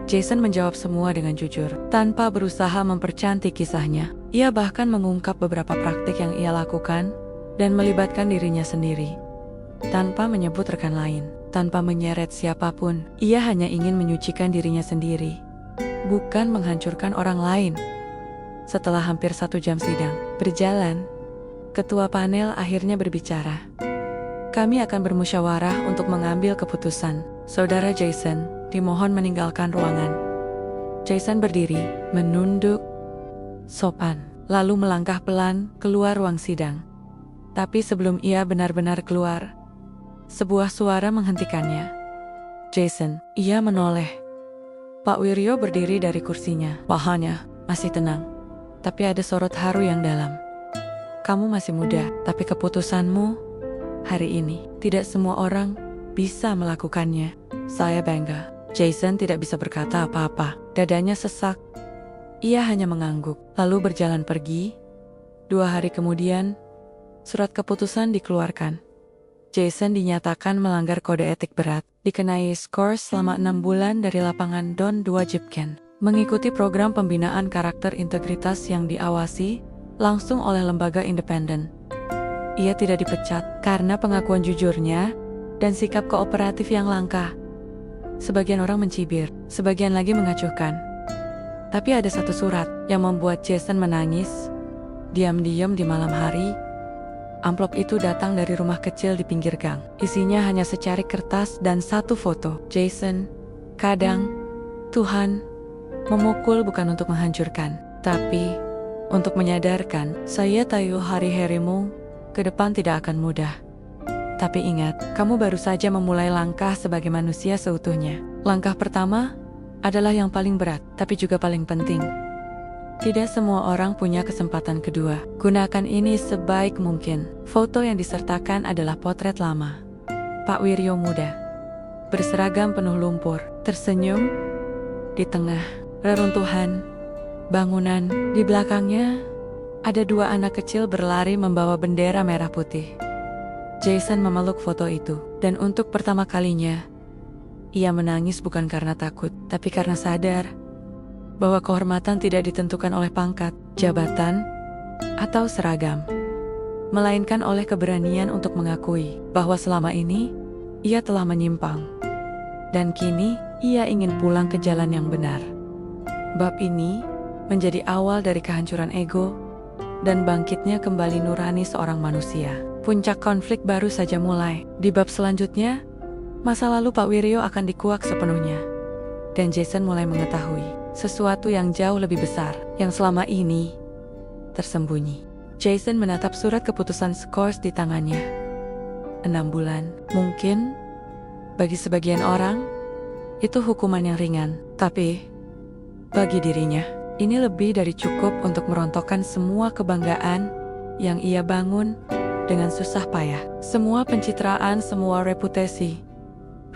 Jason menjawab semua dengan jujur, tanpa berusaha mempercantik kisahnya. Ia bahkan mengungkap beberapa praktik yang ia lakukan dan melibatkan dirinya sendiri. Tanpa menyebut rekan lain, tanpa menyeret siapapun, ia hanya ingin menyucikan dirinya sendiri, bukan menghancurkan orang lain. Setelah hampir 1 jam sidang berjalan, ketua panel akhirnya berbicara. Kami akan bermusyawarah untuk mengambil keputusan. Saudara Jason, dimohon meninggalkan ruangan. Jason berdiri, menunduk, sopan, lalu melangkah pelan keluar ruang sidang. Tapi sebelum ia benar-benar keluar, sebuah suara menghentikannya. Jason, ia menoleh. Pak Wiryo berdiri dari kursinya. Wajahnya masih tenang, tapi ada sorot haru yang dalam. Kamu masih muda, tapi keputusanmu hari ini, tidak semua orang bisa melakukannya. Saya bangga. Jason tidak bisa berkata apa-apa. Dadanya sesak. Ia hanya mengangguk, lalu berjalan pergi. 2 hari kemudian, surat keputusan dikeluarkan. Jason dinyatakan melanggar kode etik berat, dikenai skor selama 6 bulan dari lapangan Don 2 Jipken. Mengikuti program pembinaan karakter integritas yang diawasi langsung oleh lembaga independen. Ia tidak dipecat karena pengakuan jujurnya dan sikap kooperatif yang langka. Sebagian orang mencibir, sebagian lagi mengacuhkan. Tapi ada satu surat yang membuat Jason menangis. Diam-diam di malam hari, amplop itu datang dari rumah kecil di pinggir gang. Isinya hanya secarik kertas dan satu foto. Jason, kadang, Tuhan memukul bukan untuk menghancurkan, tapi untuk menyadarkan, saya tahu hari-harimu ke depan tidak akan mudah. Tapi ingat, kamu baru saja memulai langkah sebagai manusia seutuhnya. Langkah pertama adalah yang paling berat, tapi juga paling penting. Tidak semua orang punya kesempatan kedua. Gunakan ini sebaik mungkin. Foto yang disertakan adalah potret lama. Pak Wiryo muda, berseragam penuh lumpur, tersenyum di tengah reruntuhan bangunan. Di belakangnya ada 2 anak kecil berlari membawa bendera merah putih. Jason memeluk foto itu, dan untuk pertama kalinya, ia menangis bukan karena takut, tapi karena sadar bahwa kehormatan tidak ditentukan oleh pangkat, jabatan, atau seragam, melainkan oleh keberanian untuk mengakui bahwa selama ini ia telah menyimpang. Dan kini, ia ingin pulang ke jalan yang benar. Bab ini menjadi awal dari kehancuran ego dan bangkitnya kembali nurani seorang manusia. Puncak konflik baru saja mulai. Di bab selanjutnya, masa lalu Pak Wiryo akan dikuak sepenuhnya. Dan Jason mulai mengetahui sesuatu yang jauh lebih besar yang selama ini tersembunyi. Jason menatap surat keputusan skors di tangannya. 6 bulan, mungkin bagi sebagian orang itu hukuman yang ringan, tapi bagi dirinya ini lebih dari cukup untuk merontokkan semua kebanggaan yang ia bangun dengan susah payah. Semua pencitraan, semua reputasi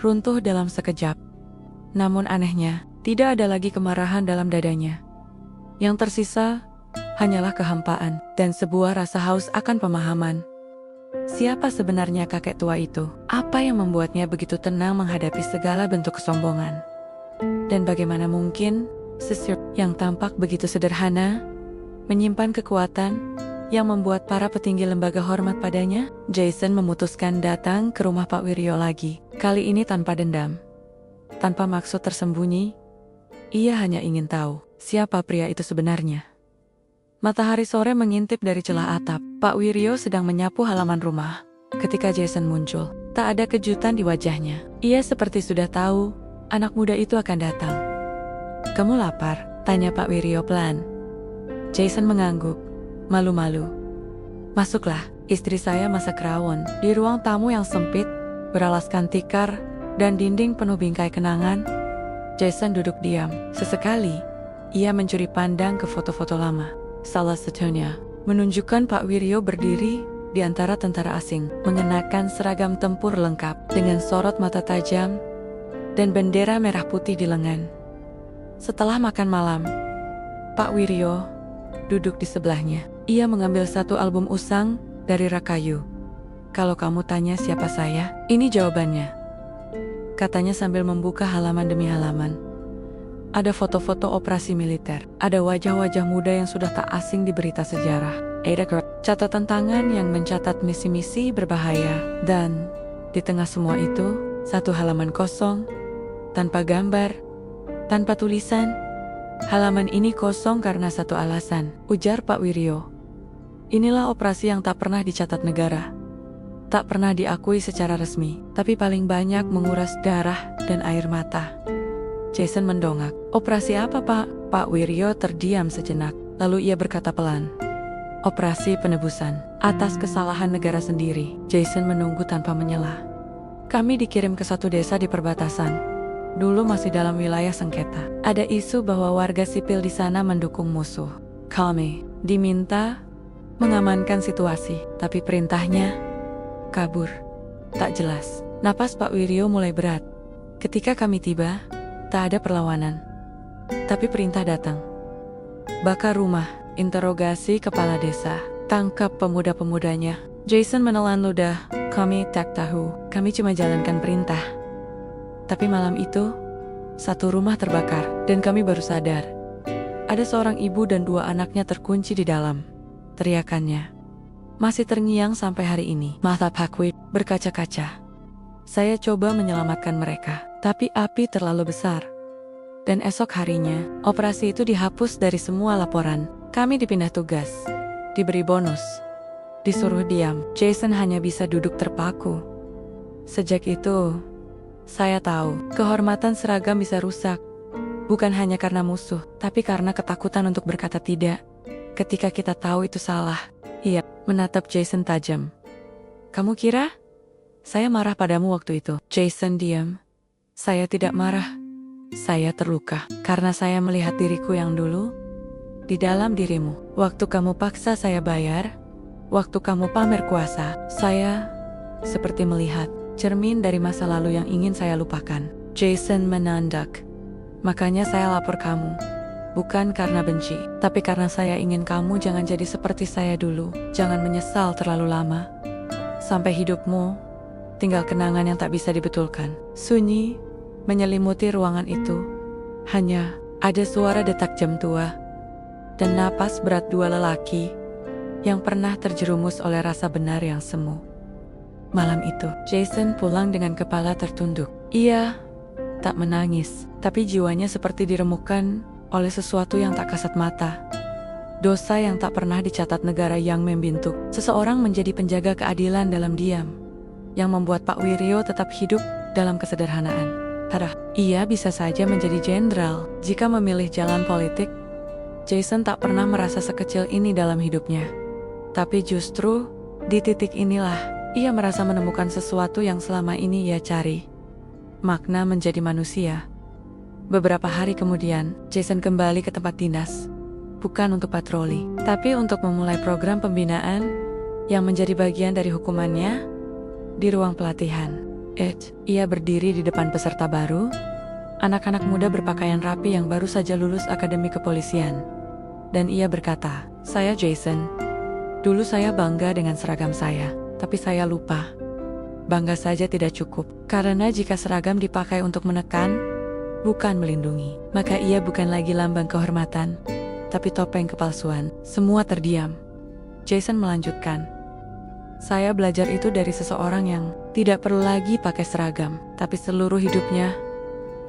runtuh dalam sekejap. Namun anehnya, tidak ada lagi kemarahan dalam dadanya. Yang tersisa hanyalah kehampaan dan sebuah rasa haus akan pemahaman. Siapa sebenarnya kakek tua itu? Apa yang membuatnya begitu tenang menghadapi segala bentuk kesombongan? Dan bagaimana mungkin sisir yang tampak begitu sederhana menyimpan kekuatan yang membuat para petinggi lembaga hormat padanya? Jason memutuskan datang ke rumah Pak Wiryo lagi. Kali ini tanpa dendam, tanpa maksud tersembunyi. Ia hanya ingin tahu siapa pria itu sebenarnya. Matahari sore mengintip dari celah atap. Pak Wiryo sedang menyapu halaman rumah ketika Jason muncul. Tak ada kejutan di wajahnya. Ia seperti sudah tahu anak muda itu akan datang. "Kamu lapar?" tanya Pak Wiryo pelan. Jason mengangguk, malu-malu. "Masuklah." Istri saya masak rawon. Di ruang tamu yang sempit, beralaskan tikar, dan dinding penuh bingkai kenangan, Jason duduk diam. Sesekali, ia mencuri pandang ke foto-foto lama. Salah satunya menunjukkan Pak Wiryo berdiri di antara tentara asing, mengenakan seragam tempur lengkap dengan sorot mata tajam dan bendera merah putih di lengan. Setelah makan malam, Pak Wiryo duduk di sebelahnya. Ia mengambil satu album usang dari rak kayu. "Kalau kamu tanya siapa saya, ini jawabannya," katanya sambil membuka halaman demi halaman. Ada foto-foto operasi militer, ada wajah-wajah muda yang sudah tak asing di berita sejarah. Catatan tangan yang mencatat misi-misi berbahaya. Dan di tengah semua itu, satu halaman kosong, tanpa gambar, tanpa tulisan. "Halaman ini kosong karena satu alasan," ujar Pak Wiryo. "Inilah operasi yang tak pernah dicatat negara. Tak pernah diakui secara resmi, tapi paling banyak menguras darah dan air mata." Jason mendongak. "Operasi apa, Pak?" Pak Wiryo terdiam sejenak, lalu ia berkata pelan, "Operasi penebusan atas kesalahan negara sendiri." Jason menunggu tanpa menyela. "Kami dikirim ke satu desa di perbatasan. Dulu masih dalam wilayah sengketa. Ada isu bahwa warga sipil di sana mendukung musuh. Kami diminta mengamankan situasi. Tapi perintahnya kabur, tak jelas. Napas Pak Wiryo mulai berat. Ketika kami tiba, tak ada perlawanan. Tapi perintah datang. Bakar rumah, interogasi kepala desa, tangkap pemuda-pemudanya. Jason menelan ludah. Kami tak tahu, kami cuma jalankan perintah. Tapi malam itu, satu rumah terbakar, dan kami baru sadar. Ada seorang ibu dan 2 anaknya terkunci di dalam. Teriakannya masih terngiang sampai hari ini. Mata Pakwit berkaca-kaca. Saya coba menyelamatkan mereka, tapi api terlalu besar. Dan esok harinya, operasi itu dihapus dari semua laporan. Kami dipindah tugas, diberi bonus, disuruh diam. Jason hanya bisa duduk terpaku. Sejak itu, saya tahu kehormatan seragam bisa rusak. Bukan hanya karena musuh, tapi karena ketakutan untuk berkata tidak. Ketika kita tahu itu salah. Ia menatap Jason tajam. Kamu kira saya marah padamu waktu itu? Jason diam. Saya tidak marah. Saya terluka karena saya melihat diriku yang dulu di dalam dirimu. Waktu kamu paksa saya bayar, waktu kamu pamer kuasa, saya seperti melihat cermin dari masa lalu yang ingin saya lupakan. Jason menandak. Makanya saya lapor kamu. Bukan karena benci, tapi karena saya ingin kamu jangan jadi seperti saya dulu. Jangan menyesal terlalu lama. Sampai hidupmu tinggal kenangan yang tak bisa dibetulkan. Sunyi menyelimuti ruangan itu. Hanya ada suara detak jam tua dan napas berat 2 lelaki yang pernah terjerumus oleh rasa benar yang semu. Malam itu, Jason pulang dengan kepala tertunduk. Ia tak menangis, tapi jiwanya seperti diremukkan oleh sesuatu yang tak kasat mata. Dosa yang tak pernah dicatat negara yang membintuk. Seseorang menjadi penjaga keadilan dalam diam, yang membuat Pak Wiryo tetap hidup dalam kesederhanaan. Padahal ia bisa saja menjadi jenderal jika memilih jalan politik. Jason tak pernah merasa sekecil ini dalam hidupnya. Tapi justru di titik inilah ia merasa menemukan sesuatu yang selama ini ia cari. Makna menjadi manusia. Beberapa hari kemudian, Jason kembali ke tempat dinas. Bukan untuk patroli, tapi untuk memulai program pembinaan yang menjadi bagian dari hukumannya di ruang pelatihan. Ia berdiri di depan peserta baru, anak-anak muda berpakaian rapi yang baru saja lulus akademi kepolisian. Dan ia berkata, "Saya Jason. Dulu saya bangga dengan seragam saya, tapi saya lupa. Bangga saja tidak cukup, karena jika seragam dipakai untuk menekan, bukan melindungi, maka ia bukan lagi lambang kehormatan, tapi topeng kepalsuan." Semua terdiam. Jason melanjutkan, "Saya belajar itu dari seseorang yang tidak perlu lagi pakai seragam, tapi seluruh hidupnya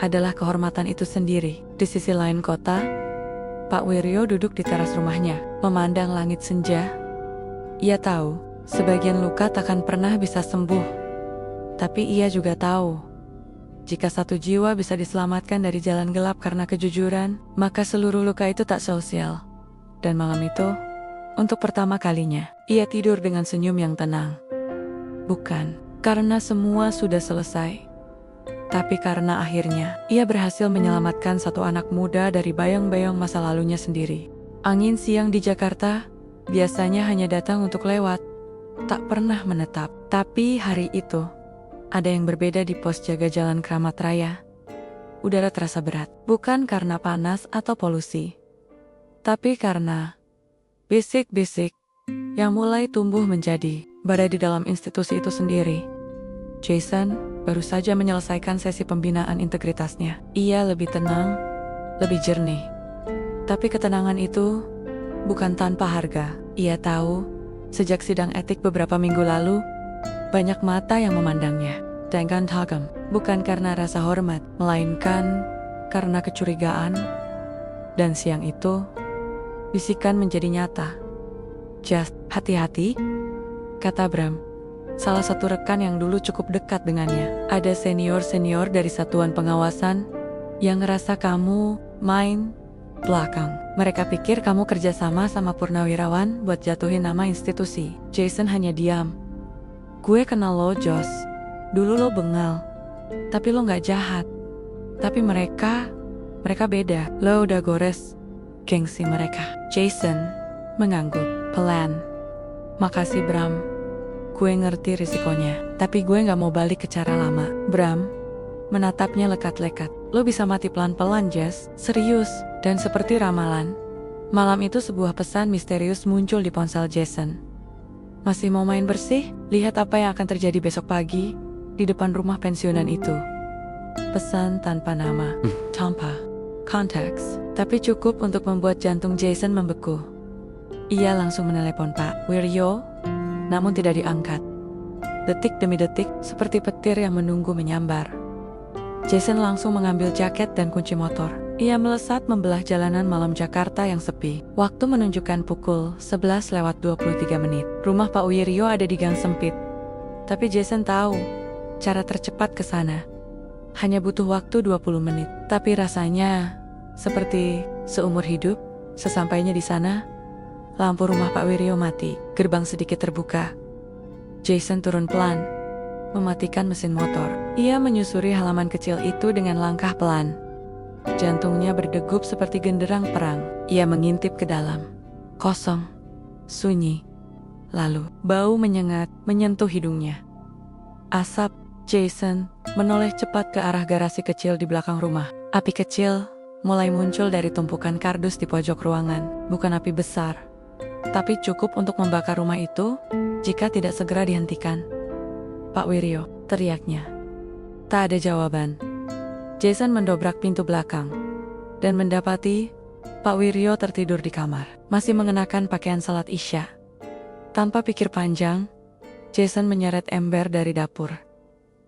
adalah kehormatan itu sendiri." Di sisi lain kota, Pak Wiryo duduk di teras rumahnya, memandang langit senja. Ia tahu, sebagian luka takkan pernah bisa sembuh. Tapi ia juga tahu, jika satu jiwa bisa diselamatkan dari jalan gelap karena kejujuran, maka seluruh luka itu tak sosial. Dan malam itu, untuk pertama kalinya, ia tidur dengan senyum yang tenang. Bukan karena semua sudah selesai, tapi karena akhirnya ia berhasil menyelamatkan satu anak muda dari bayang-bayang masa lalunya sendiri. Angin siang di Jakarta biasanya hanya datang untuk lewat, tak pernah menetap. Tapi hari itu, ada yang berbeda di pos jaga Jalan Kramat Raya. Udara terasa berat, bukan karena panas atau polusi, tapi karena bisik-bisik yang mulai tumbuh menjadi badai di dalam institusi itu sendiri. Jason baru saja menyelesaikan sesi pembinaan integritasnya. Ia lebih tenang, lebih jernih. Tapi ketenangan itu bukan tanpa harga. Ia tahu, sejak sidang etik beberapa minggu lalu, banyak mata yang memandangnya dengan tajam, bukan karena rasa hormat, melainkan karena kecurigaan. Dan siang itu, bisikan menjadi nyata. "Just, hati-hati," kata Bram, salah satu rekan yang dulu cukup dekat dengannya. "Ada senior-senior dari satuan pengawasan yang ngerasa kamu main belakang. Mereka pikir kamu kerjasama sama purnawirawan buat jatuhin nama institusi." Jason hanya diam. "Gue kenal lo, Josh. Dulu lo bengal, tapi lo gak jahat. Tapi mereka beda. Lo udah gores gengsi mereka." Jason mengangguk pelan. Makasih Bram. Gue ngerti risikonya, tapi gue gak mau balik ke cara lama. Bram menatapnya lekat-lekat. Lo bisa mati pelan-pelan, Jess. Serius. Dan seperti ramalan, malam itu sebuah pesan misterius muncul di ponsel Jason. Masih mau main bersih? Lihat apa yang akan terjadi besok pagi di depan rumah pensiunan itu. Pesan tanpa nama, tanpa konteks, tapi cukup untuk membuat jantung Jason membeku. Ia langsung menelepon Pak Wiryo, namun tidak diangkat. Detik demi detik, seperti petir yang menunggu menyambar. Jason langsung mengambil jaket dan kunci motor. Ia melesat membelah jalanan malam Jakarta yang sepi. Waktu menunjukkan pukul 11:23. Rumah Pak Wiryo ada di gang sempit. Tapi Jason tahu cara tercepat ke sana. Hanya butuh waktu 20 menit. Tapi rasanya seperti seumur hidup. Sesampainya di sana, lampu rumah Pak Wiryo mati. Gerbang sedikit terbuka. Jason turun pelan, mematikan mesin motor. Ia menyusuri halaman kecil itu dengan langkah pelan. Jantungnya berdegup seperti genderang perang. Ia mengintip ke dalam. Kosong. Sunyi. Lalu, bau menyengat menyentuh hidungnya. Asap. Jason menoleh cepat ke arah garasi kecil di belakang rumah. Api kecil mulai muncul dari tumpukan kardus di pojok ruangan. Bukan api besar, tapi cukup untuk membakar rumah itu jika tidak segera dihentikan. Pak Wiryo, teriaknya. Tak ada jawaban. Jason mendobrak pintu belakang dan mendapati Pak Wiryo tertidur di kamar, masih mengenakan pakaian salat Isya. Tanpa pikir panjang, Jason menyeret ember dari dapur,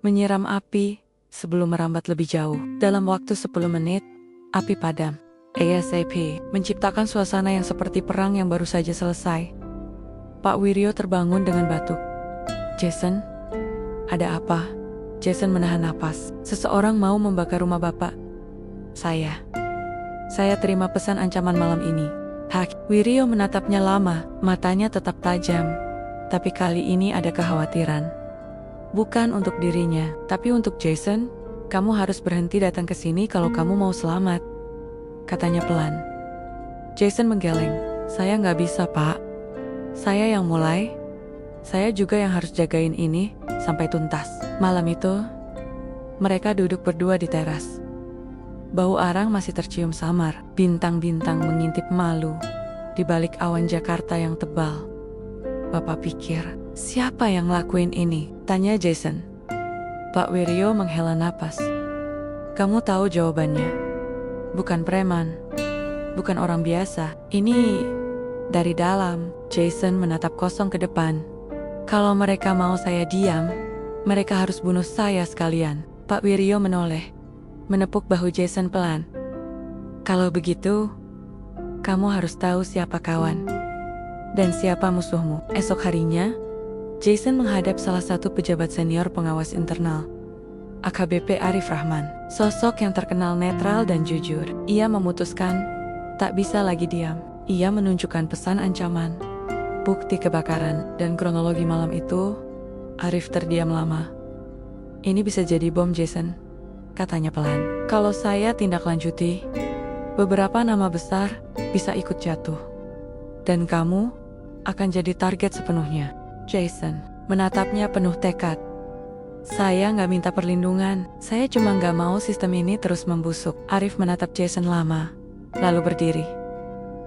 menyiram api sebelum merambat lebih jauh. Dalam waktu 10 menit, api padam. ASAP, menciptakan suasana yang seperti perang yang baru saja selesai. Pak Wiryo terbangun dengan batuk. Jason, ada apa? Jason menahan napas. Seseorang mau membakar rumah Bapak. Saya terima pesan ancaman malam ini. Hak. Wiryo menatapnya lama, matanya tetap tajam. Tapi kali ini ada kekhawatiran. Bukan untuk dirinya, tapi untuk Jason. Kamu harus berhenti datang ke sini kalau kamu mau selamat, katanya pelan. Jason menggeleng. Saya nggak bisa, Pak. Saya yang mulai. Saya juga yang harus jagain ini sampai tuntas. Malam itu, mereka duduk berdua di teras. Bau arang masih tercium samar. Bintang-bintang mengintip malu di balik awan Jakarta yang tebal. Bapak pikir, siapa yang ngelakuin ini? Tanya Jason. Pak Wiryo menghela napas. Kamu tahu jawabannya. Bukan preman. Bukan orang biasa. Ini dari dalam. Jason menatap kosong ke depan. Kalau mereka mau saya diam, mereka harus bunuh saya sekalian. Pak Wiryo menoleh, menepuk bahu Jason pelan. Kalau begitu, kamu harus tahu siapa kawan dan siapa musuhmu. Esok harinya, Jason menghadap salah satu pejabat senior pengawas internal, AKBP Arif Rahman. Sosok yang terkenal netral dan jujur. Ia memutuskan tak bisa lagi diam. Ia menunjukkan pesan ancaman, bukti kebakaran, dan kronologi malam itu. Arif terdiam lama. Ini bisa jadi bom, Jason, katanya pelan. Kalau saya tindak lanjuti, beberapa nama besar bisa ikut jatuh. Dan kamu akan jadi target sepenuhnya. Jason menatapnya penuh tekad. Saya nggak minta perlindungan. Saya cuma nggak mau sistem ini terus membusuk. Arif menatap Jason lama, lalu berdiri.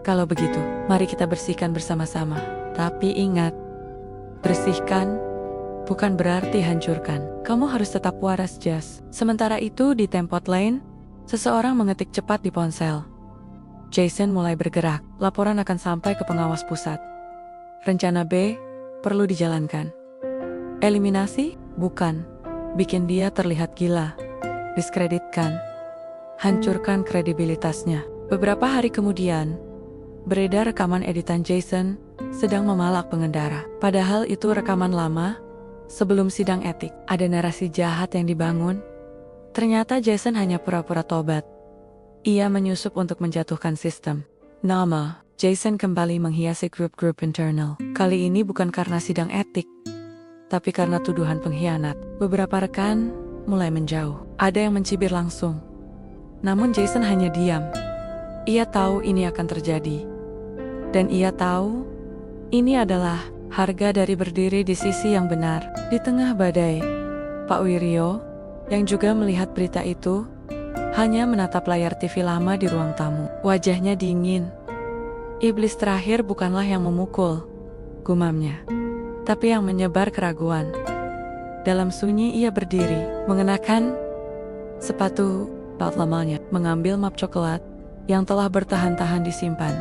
Kalau begitu, mari kita bersihkan bersama-sama. Tapi ingat, bersihkan bukan berarti hancurkan. Kamu harus tetap waras, Jas. Sementara itu di tempat lain, seseorang mengetik cepat di ponsel. Jason mulai bergerak. Laporan akan sampai ke pengawas pusat. Rencana B perlu dijalankan. Eliminasi? Bukan. Bikin dia terlihat gila. Diskreditkan. Hancurkan kredibilitasnya. Beberapa hari kemudian, beredar rekaman editan Jason sedang memalak pengendara. Padahal itu rekaman lama, sebelum sidang etik. Ada narasi jahat yang dibangun. Ternyata Jason hanya pura-pura tobat. Ia menyusup untuk menjatuhkan sistem. Nama Jason kembali menghiasi grup-grup internal. Kali ini bukan karena sidang etik, tapi karena tuduhan pengkhianat. Beberapa rekan mulai menjauh. Ada yang mencibir langsung. Namun Jason hanya diam. Ia tahu ini akan terjadi. Dan ia tahu ini adalah Harga dari berdiri di sisi yang benar. Di tengah badai, Pak Wiryo, yang juga melihat berita itu, hanya menatap layar TV lama di ruang tamu. Wajahnya dingin. Iblis terakhir bukanlah yang memukul, gumamnya, tapi yang menyebar keraguan. Dalam sunyi ia berdiri, mengenakan sepatu belt lamanya, mengambil map coklat yang telah bertahan-tahan disimpan.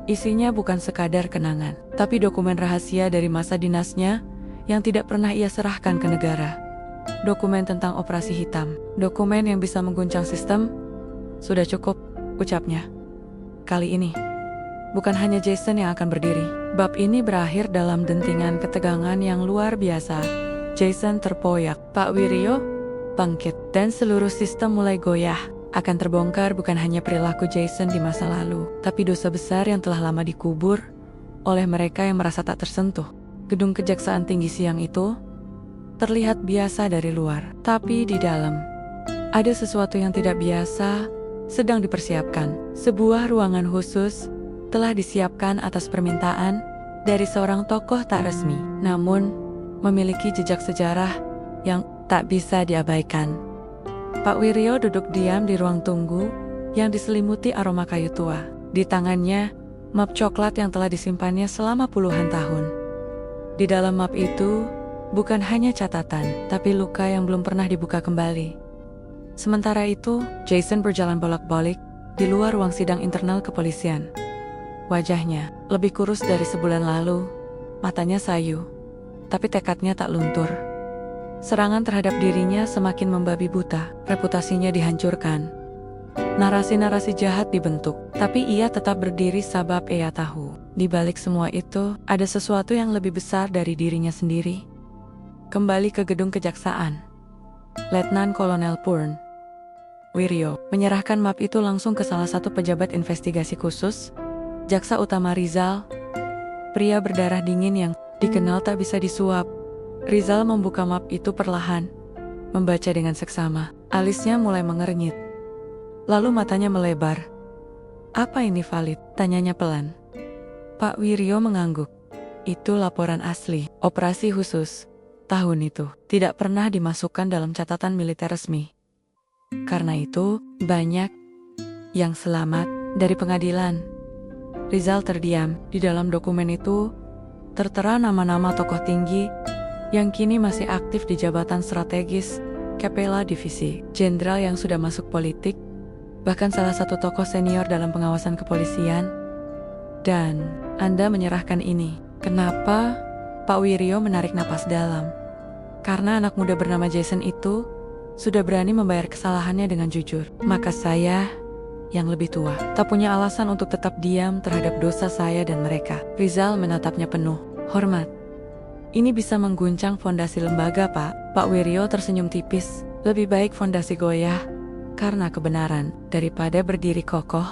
Isinya bukan sekadar kenangan, tapi dokumen rahasia dari masa dinasnya yang tidak pernah ia serahkan ke negara. Dokumen tentang operasi hitam, dokumen yang bisa mengguncang sistem. Sudah cukup, ucapnya. Kali ini, bukan hanya Jason yang akan berdiri. Bab ini berakhir dalam dentingan ketegangan yang luar biasa. Jason terpoyak, Pak Wiryo bangkit, dan seluruh sistem mulai goyah. Akan terbongkar bukan hanya perilaku Jason di masa lalu, tapi dosa besar yang telah lama dikubur oleh mereka yang merasa tak tersentuh. Gedung Kejaksaan Tinggi siang itu terlihat biasa dari luar, tapi di dalam ada sesuatu yang tidak biasa sedang dipersiapkan. Sebuah ruangan khusus telah disiapkan atas permintaan dari seorang tokoh tak resmi, namun memiliki jejak sejarah yang tak bisa diabaikan. Pak Wiryo duduk diam di ruang tunggu yang diselimuti aroma kayu tua. Di tangannya, map coklat yang telah disimpannya selama puluhan tahun. Di dalam map itu, bukan hanya catatan, tapi luka yang belum pernah dibuka kembali. Sementara itu, Jason berjalan bolak-balik di luar ruang sidang internal kepolisian. Wajahnya lebih kurus dari sebulan lalu, matanya sayu, tapi tekadnya tak luntur. Serangan terhadap dirinya semakin membabi buta, reputasinya dihancurkan. Narasi-narasi jahat dibentuk, tapi ia tetap berdiri sebab ia tahu. Di balik semua itu, ada sesuatu yang lebih besar dari dirinya sendiri. Kembali ke gedung kejaksaan. Letnan Kolonel Purn Wiryo menyerahkan map itu langsung ke salah satu pejabat investigasi khusus, Jaksa Utama Rizal, pria berdarah dingin yang dikenal tak bisa disuap. Rizal membuka map itu perlahan, membaca dengan seksama. Alisnya mulai mengernyit. Lalu matanya melebar. Apa ini valid? Tanyanya pelan. Pak Wiryo mengangguk. Itu laporan asli, operasi khusus. Tahun itu tidak pernah dimasukkan dalam catatan militer resmi. Karena itu, banyak yang selamat dari pengadilan. Rizal terdiam. Di dalam dokumen itu tertera nama-nama tokoh tinggi yang kini masih aktif di jabatan strategis, Kepala Divisi, jenderal yang sudah masuk politik, bahkan salah satu tokoh senior dalam pengawasan kepolisian. Dan Anda menyerahkan ini. Kenapa? Pak Wiryo menarik napas dalam. Karena anak muda bernama Jason itu sudah berani membayar kesalahannya dengan jujur. Maka saya, yang lebih tua, tak punya alasan untuk tetap diam terhadap dosa saya dan mereka. Rizal menatapnya penuh hormat. Ini bisa mengguncang fondasi lembaga, Pak. Pak Wiryo tersenyum tipis. Lebih baik fondasi goyah karena kebenaran daripada berdiri kokoh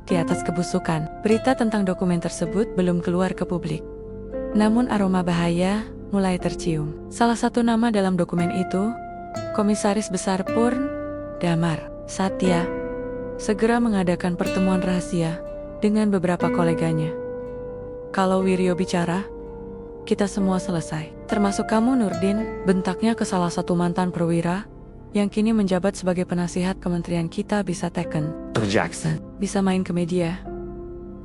di atas kebusukan. Berita tentang dokumen tersebut belum keluar ke publik. Namun aroma bahaya mulai tercium. Salah satu nama dalam dokumen itu, Komisaris Besar Purn Damar Satya, segera mengadakan pertemuan rahasia dengan beberapa koleganya. Kalau Wiryo bicara, kita semua selesai. Termasuk kamu, Nurdin, bentaknya ke salah satu mantan perwira yang kini menjabat sebagai penasihat kementerian kita bisa taken.
Jackson.
Bisa main ke media.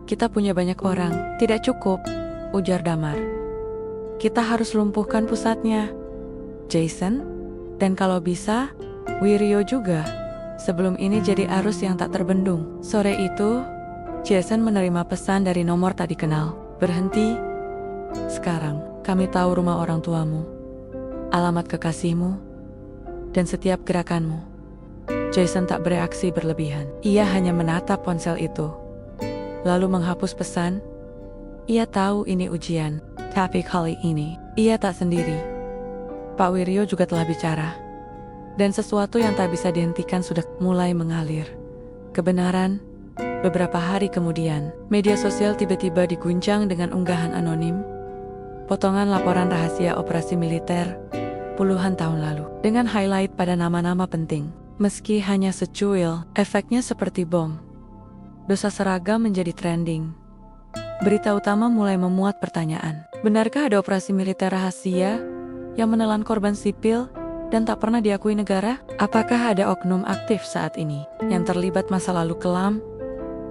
Kita punya banyak orang. Tidak cukup, ujar Damar. Kita harus lumpuhkan pusatnya. Jason, dan kalau bisa, Wiryo juga. Sebelum ini jadi arus yang tak terbendung. Sore itu, Jason menerima pesan dari nomor tak dikenal. Berhenti. Sekarang, kami tahu rumah orang tuamu, alamat kekasihmu, dan setiap gerakanmu. Jason tak bereaksi berlebihan. Ia hanya menatap ponsel itu, lalu menghapus pesan. Ia tahu ini ujian, tapi kali ini, ia tak sendiri. Pak Wiryo juga telah bicara, dan sesuatu yang tak bisa dihentikan sudah mulai mengalir. Kebenaran. Beberapa hari kemudian, media sosial tiba-tiba diguncang dengan unggahan anonim, potongan laporan rahasia operasi militer puluhan tahun lalu, dengan highlight pada nama-nama penting. Meski hanya secuil, efeknya seperti bom. Dosa seragam menjadi trending. Berita utama mulai memuat pertanyaan. Benarkah ada operasi militer rahasia yang menelan korban sipil dan tak pernah diakui negara? Apakah ada oknum aktif saat ini yang terlibat masa lalu kelam?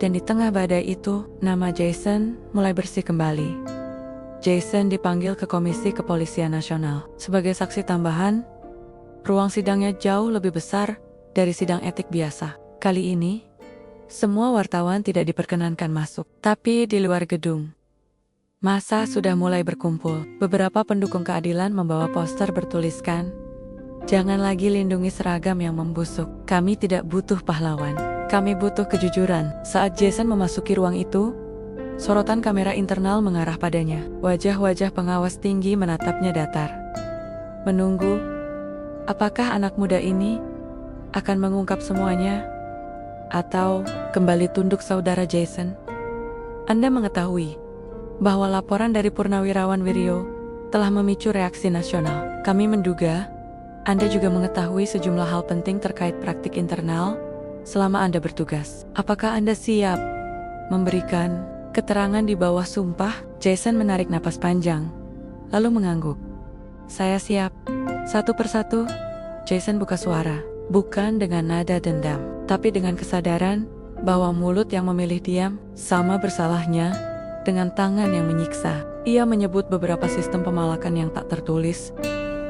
Dan di tengah badai itu, nama Jason mulai bersih kembali. Jason dipanggil ke Komisi Kepolisian Nasional sebagai saksi tambahan. Ruang sidangnya jauh lebih besar dari sidang etik biasa. Kali ini, semua wartawan tidak diperkenankan masuk, tapi di luar gedung. Massa sudah mulai berkumpul. Beberapa pendukung keadilan membawa poster bertuliskan, "Jangan lagi lindungi seragam yang membusuk. Kami tidak butuh pahlawan. Kami butuh kejujuran." Saat Jason memasuki ruang itu, sorotan kamera internal mengarah padanya. Wajah-wajah pengawas tinggi menatapnya datar. Menunggu, apakah anak muda ini akan mengungkap semuanya? Atau kembali tunduk saudara Jason? Anda mengetahui bahwa laporan dari Purnawirawan Wiryo telah memicu reaksi nasional. Kami menduga Anda juga mengetahui sejumlah hal penting terkait praktik internal selama Anda bertugas. Apakah Anda siap memberikan keterangan di bawah sumpah? Jason menarik napas panjang, lalu mengangguk. "Saya siap." Satu persatu, Jason buka suara. Bukan dengan nada dendam, tapi dengan kesadaran bahwa mulut yang memilih diam sama bersalahnya dengan tangan yang menyiksa. Ia menyebut beberapa sistem pemalakan yang tak tertulis,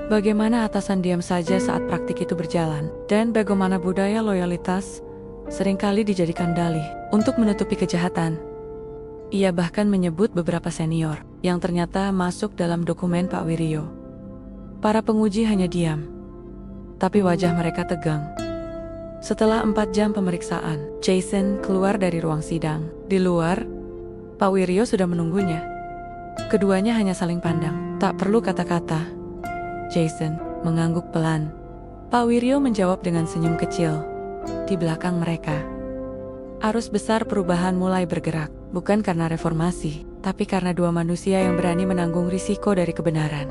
bagaimana atasan diam saja saat praktik itu berjalan, dan bagaimana budaya loyalitas seringkali dijadikan dalih untuk menutupi kejahatan. Ia bahkan menyebut beberapa senior yang ternyata masuk dalam dokumen Pak Wiryo. Para penguji hanya diam, tapi wajah mereka tegang. Setelah 4 jam pemeriksaan, Jason keluar dari ruang sidang. Di luar, Pak Wiryo sudah menunggunya. Keduanya hanya saling pandang, tak perlu kata-kata. Jason mengangguk pelan. Pak Wiryo menjawab dengan senyum kecil. Di belakang mereka, arus besar perubahan mulai bergerak, bukan karena reformasi, tapi karena dua manusia yang berani menanggung risiko dari kebenaran.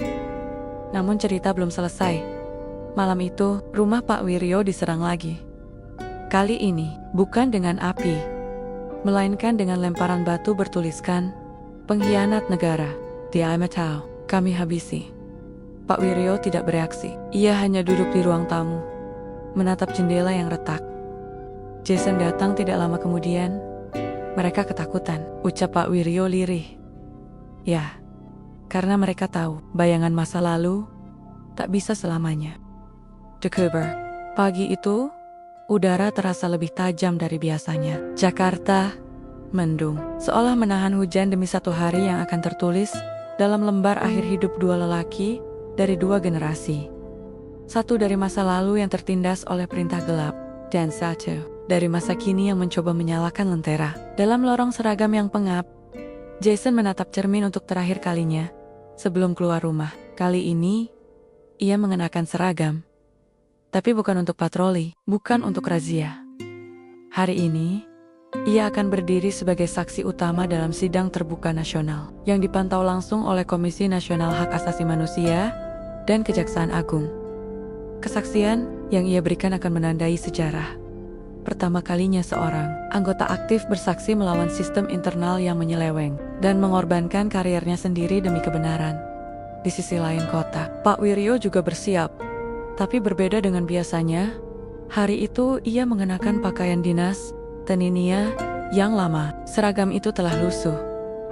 Namun cerita belum selesai. Malam itu, rumah Pak Wiryo diserang lagi. Kali ini, bukan dengan api, melainkan dengan lemparan batu bertuliskan, "Pengkhianat negara, Diametau, kami habisi." Pak Wiryo tidak bereaksi. Ia hanya duduk di ruang tamu, menatap jendela yang retak. Jason datang tidak lama kemudian. Mereka ketakutan, ucap Pak Wiryo lirih. Ya, karena mereka tahu, bayangan masa lalu tak bisa selamanya. Dekober. Pagi itu, udara terasa lebih tajam dari biasanya. Jakarta mendung, seolah menahan hujan demi satu hari yang akan tertulis dalam lembar akhir hidup dua lelaki dari dua generasi. Satu dari masa lalu yang tertindas oleh perintah gelap, dan satu dari masa kini yang mencoba menyalakan lentera. Dalam lorong seragam yang pengap, Jason menatap cermin untuk terakhir kalinya sebelum keluar rumah. Kali ini, ia mengenakan seragam. Tapi bukan untuk patroli, bukan untuk razia. Hari ini, ia akan berdiri sebagai saksi utama dalam sidang terbuka nasional yang dipantau langsung oleh Komisi Nasional Hak Asasi Manusia dan Kejaksaan Agung. Kesaksian yang ia berikan akan menandai sejarah. Pertama kalinya seorang anggota aktif bersaksi melawan sistem internal yang menyeleweng dan mengorbankan karirnya sendiri demi kebenaran. Di sisi lain kota, Pak Wiryo juga bersiap. Tapi berbeda dengan biasanya, hari itu ia mengenakan pakaian dinas, teninia, yang lama. Seragam itu telah lusuh.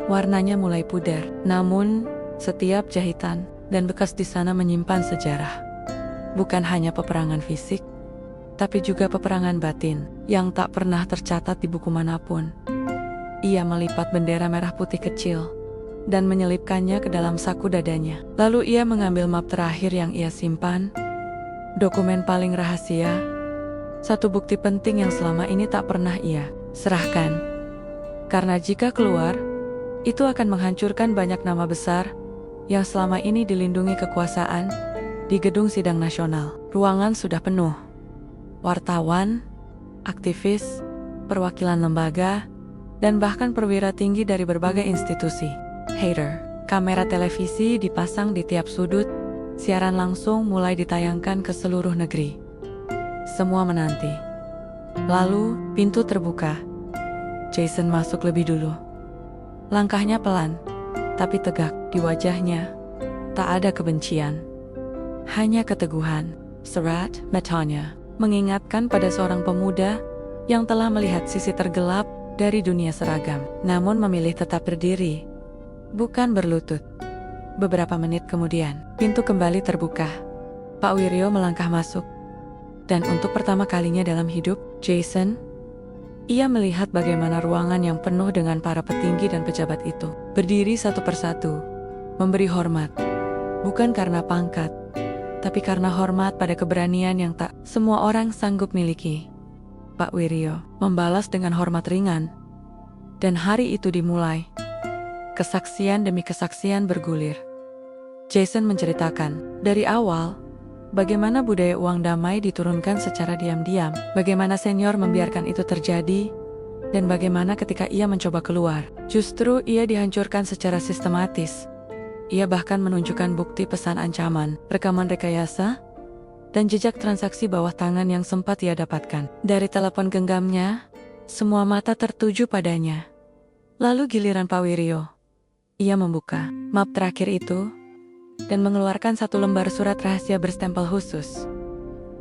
Warnanya mulai pudar. Namun, setiap jahitan dan bekas di sana menyimpan sejarah. Bukan hanya peperangan fisik, tapi juga peperangan batin yang tak pernah tercatat di buku manapun. Ia melipat bendera merah putih kecil dan menyelipkannya ke dalam saku dadanya. Lalu ia mengambil map terakhir yang ia simpan. Dokumen paling rahasia, satu bukti penting yang selama ini tak pernah ia serahkan. Karena jika keluar, itu akan menghancurkan banyak nama besar yang selama ini dilindungi kekuasaan di gedung sidang nasional. Ruangan sudah penuh. Wartawan, aktivis, perwakilan lembaga, dan bahkan perwira tinggi dari berbagai institusi. Kamera televisi dipasang di tiap sudut. Siaran langsung mulai ditayangkan ke seluruh negeri. Semua menanti. Lalu, pintu terbuka. Jason masuk lebih dulu. Langkahnya pelan, tapi tegak. Di wajahnya tak ada kebencian, hanya keteguhan. Serat matanya mengingatkan pada seorang pemuda yang telah melihat sisi tergelap dari dunia seragam, namun memilih tetap berdiri, bukan berlutut. Beberapa menit kemudian, pintu kembali terbuka. Pak Wiryo melangkah masuk. Dan untuk pertama kalinya dalam hidup Jason, ia melihat bagaimana ruangan yang penuh dengan para petinggi dan pejabat itu berdiri satu persatu, memberi hormat, bukan karena pangkat, tapi karena hormat pada keberanian yang tak semua orang sanggup miliki. Pak Wiryo membalas dengan hormat ringan, dan hari itu dimulai. Kesaksian demi kesaksian bergulir. Jason menceritakan dari awal bagaimana budaya uang damai diturunkan secara diam-diam, bagaimana senior membiarkan itu terjadi, dan bagaimana ketika ia mencoba keluar, justru ia dihancurkan secara sistematis. Ia bahkan menunjukkan bukti pesan ancaman, rekaman rekayasa, dan jejak transaksi bawah tangan yang sempat ia dapatkan. Dari telepon genggamnya, semua mata tertuju padanya. Lalu giliran Pak Wiryo. Ia membuka map terakhir itu dan mengeluarkan satu lembar surat rahasia berstempel khusus.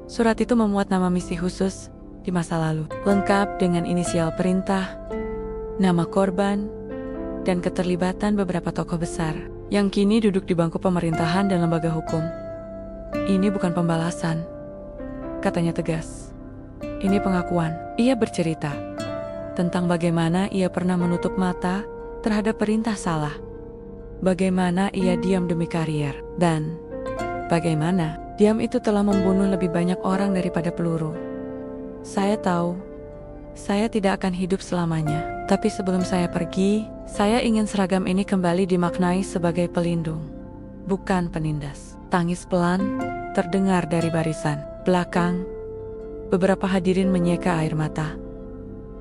Surat itu memuat nama misi khusus di masa lalu, lengkap dengan inisial perintah, nama korban, dan keterlibatan beberapa tokoh besar yang kini duduk di bangku pemerintahan dan lembaga hukum. Ini bukan pembalasan, katanya tegas. Ini pengakuan. Ia bercerita tentang bagaimana ia pernah menutup mata terhadap perintah salah, bagaimana ia diam demi karier, dan bagaimana diam itu telah membunuh lebih banyak orang daripada peluru. Saya tahu, saya tidak akan hidup selamanya, tapi sebelum saya pergi, saya ingin seragam ini kembali dimaknai sebagai pelindung, bukan penindas. Tangis pelan terdengar dari barisan belakang. Beberapa hadirin menyeka air mata.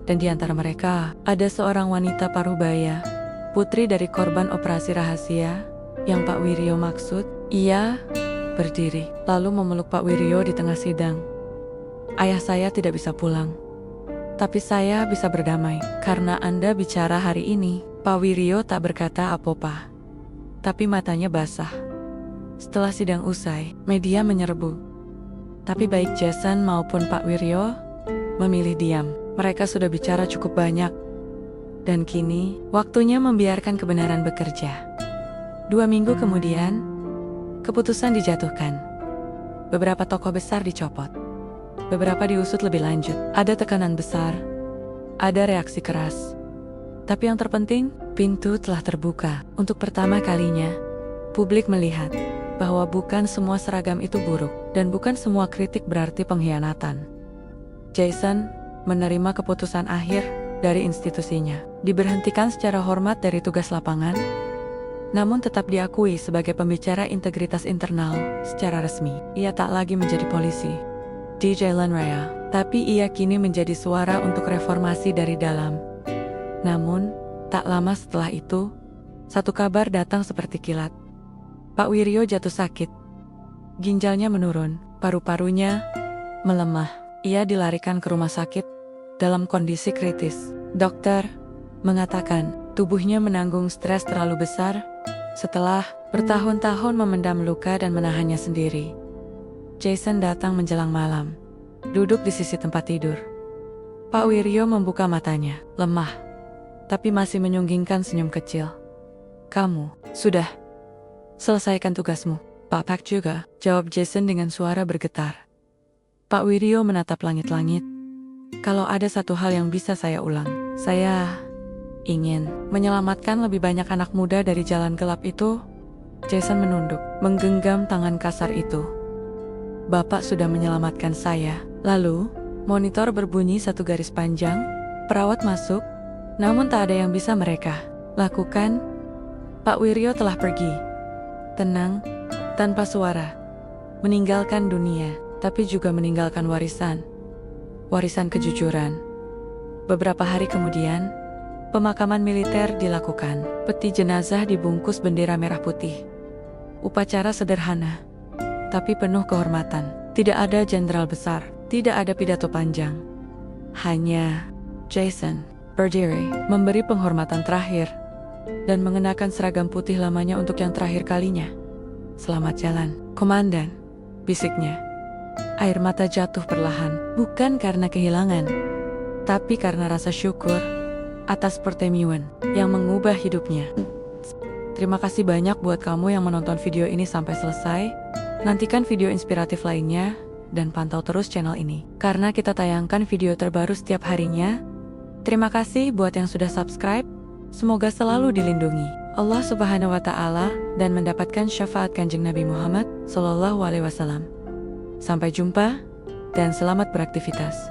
Dan di antara mereka, ada seorang wanita paruh baya, putri dari korban operasi rahasia yang Pak Wiryo maksud. Ia berdiri, lalu memeluk Pak Wiryo di tengah sidang. Ayah saya tidak bisa pulang, tapi saya bisa berdamai. Karena Anda bicara hari ini. Pak Wiryo tak berkata apa-apa, tapi matanya basah. Setelah sidang usai, media menyerbu. Tapi baik Jason maupun Pak Wiryo memilih diam. Mereka sudah bicara cukup banyak. Dan kini, waktunya membiarkan kebenaran bekerja. 2 minggu kemudian, keputusan dijatuhkan. Beberapa tokoh besar dicopot. Beberapa diusut lebih lanjut. Ada tekanan besar. Ada reaksi keras. Tapi yang terpenting, pintu telah terbuka. Untuk pertama kalinya, publik melihat bahwa bukan semua seragam itu buruk, dan bukan semua kritik berarti pengkhianatan. Jason menerima keputusan akhir dari institusinya, diberhentikan secara hormat dari tugas lapangan, namun tetap diakui sebagai pembicara integritas internal secara resmi. Ia tak lagi menjadi polisi di Jalan Raya, tapi ia kini menjadi suara untuk reformasi dari dalam. Namun, tak lama setelah itu, satu kabar datang seperti kilat. Pak Wiryo jatuh sakit. Ginjalnya menurun, paru-parunya melemah. Ia dilarikan ke rumah sakit dalam kondisi kritis. Dokter mengatakan tubuhnya menanggung stres terlalu besar setelah bertahun-tahun memendam luka dan menahannya sendiri. Jason datang menjelang malam, duduk di sisi tempat tidur. Pak Wiryo membuka matanya, lemah, tapi masih menyunggingkan senyum kecil. Kamu sudah selesaikan tugasmu, Pak Pak juga, jawab Jason dengan suara bergetar. Pak Wiryo menatap langit-langit. Kalau ada satu hal yang bisa saya ulang, saya ingin menyelamatkan lebih banyak anak muda dari jalan gelap itu. Jason menunduk, menggenggam tangan kasar itu. Bapak sudah menyelamatkan saya. Lalu, monitor berbunyi satu garis panjang, perawat masuk, namun tak ada yang bisa mereka lakukan. Pak Wiryo telah pergi. Tenang, tanpa suara, meninggalkan dunia, tapi juga meninggalkan warisan kejujuran. Beberapa hari kemudian, pemakaman militer dilakukan. Peti jenazah dibungkus bendera merah putih. Upacara sederhana, tapi penuh kehormatan. Tidak ada jenderal besar, tidak ada pidato panjang. Hanya Jason berdiri, memberi penghormatan terakhir dan mengenakan seragam putih lamanya untuk yang terakhir kalinya. "Selamat jalan, Komandan," bisiknya. Air mata jatuh perlahan, bukan karena kehilangan, tapi karena rasa syukur atas pertemuan yang mengubah hidupnya. Terima kasih banyak buat kamu yang menonton video ini sampai selesai. Nantikan video inspiratif lainnya dan pantau terus channel ini, karena kita tayangkan video terbaru setiap harinya. Terima kasih buat yang sudah subscribe. Semoga selalu dilindungi Allah Subhanahu wa Ta'ala dan mendapatkan syafaat Kanjeng Nabi Muhammad SAW. Sampai jumpa dan selamat beraktivitas.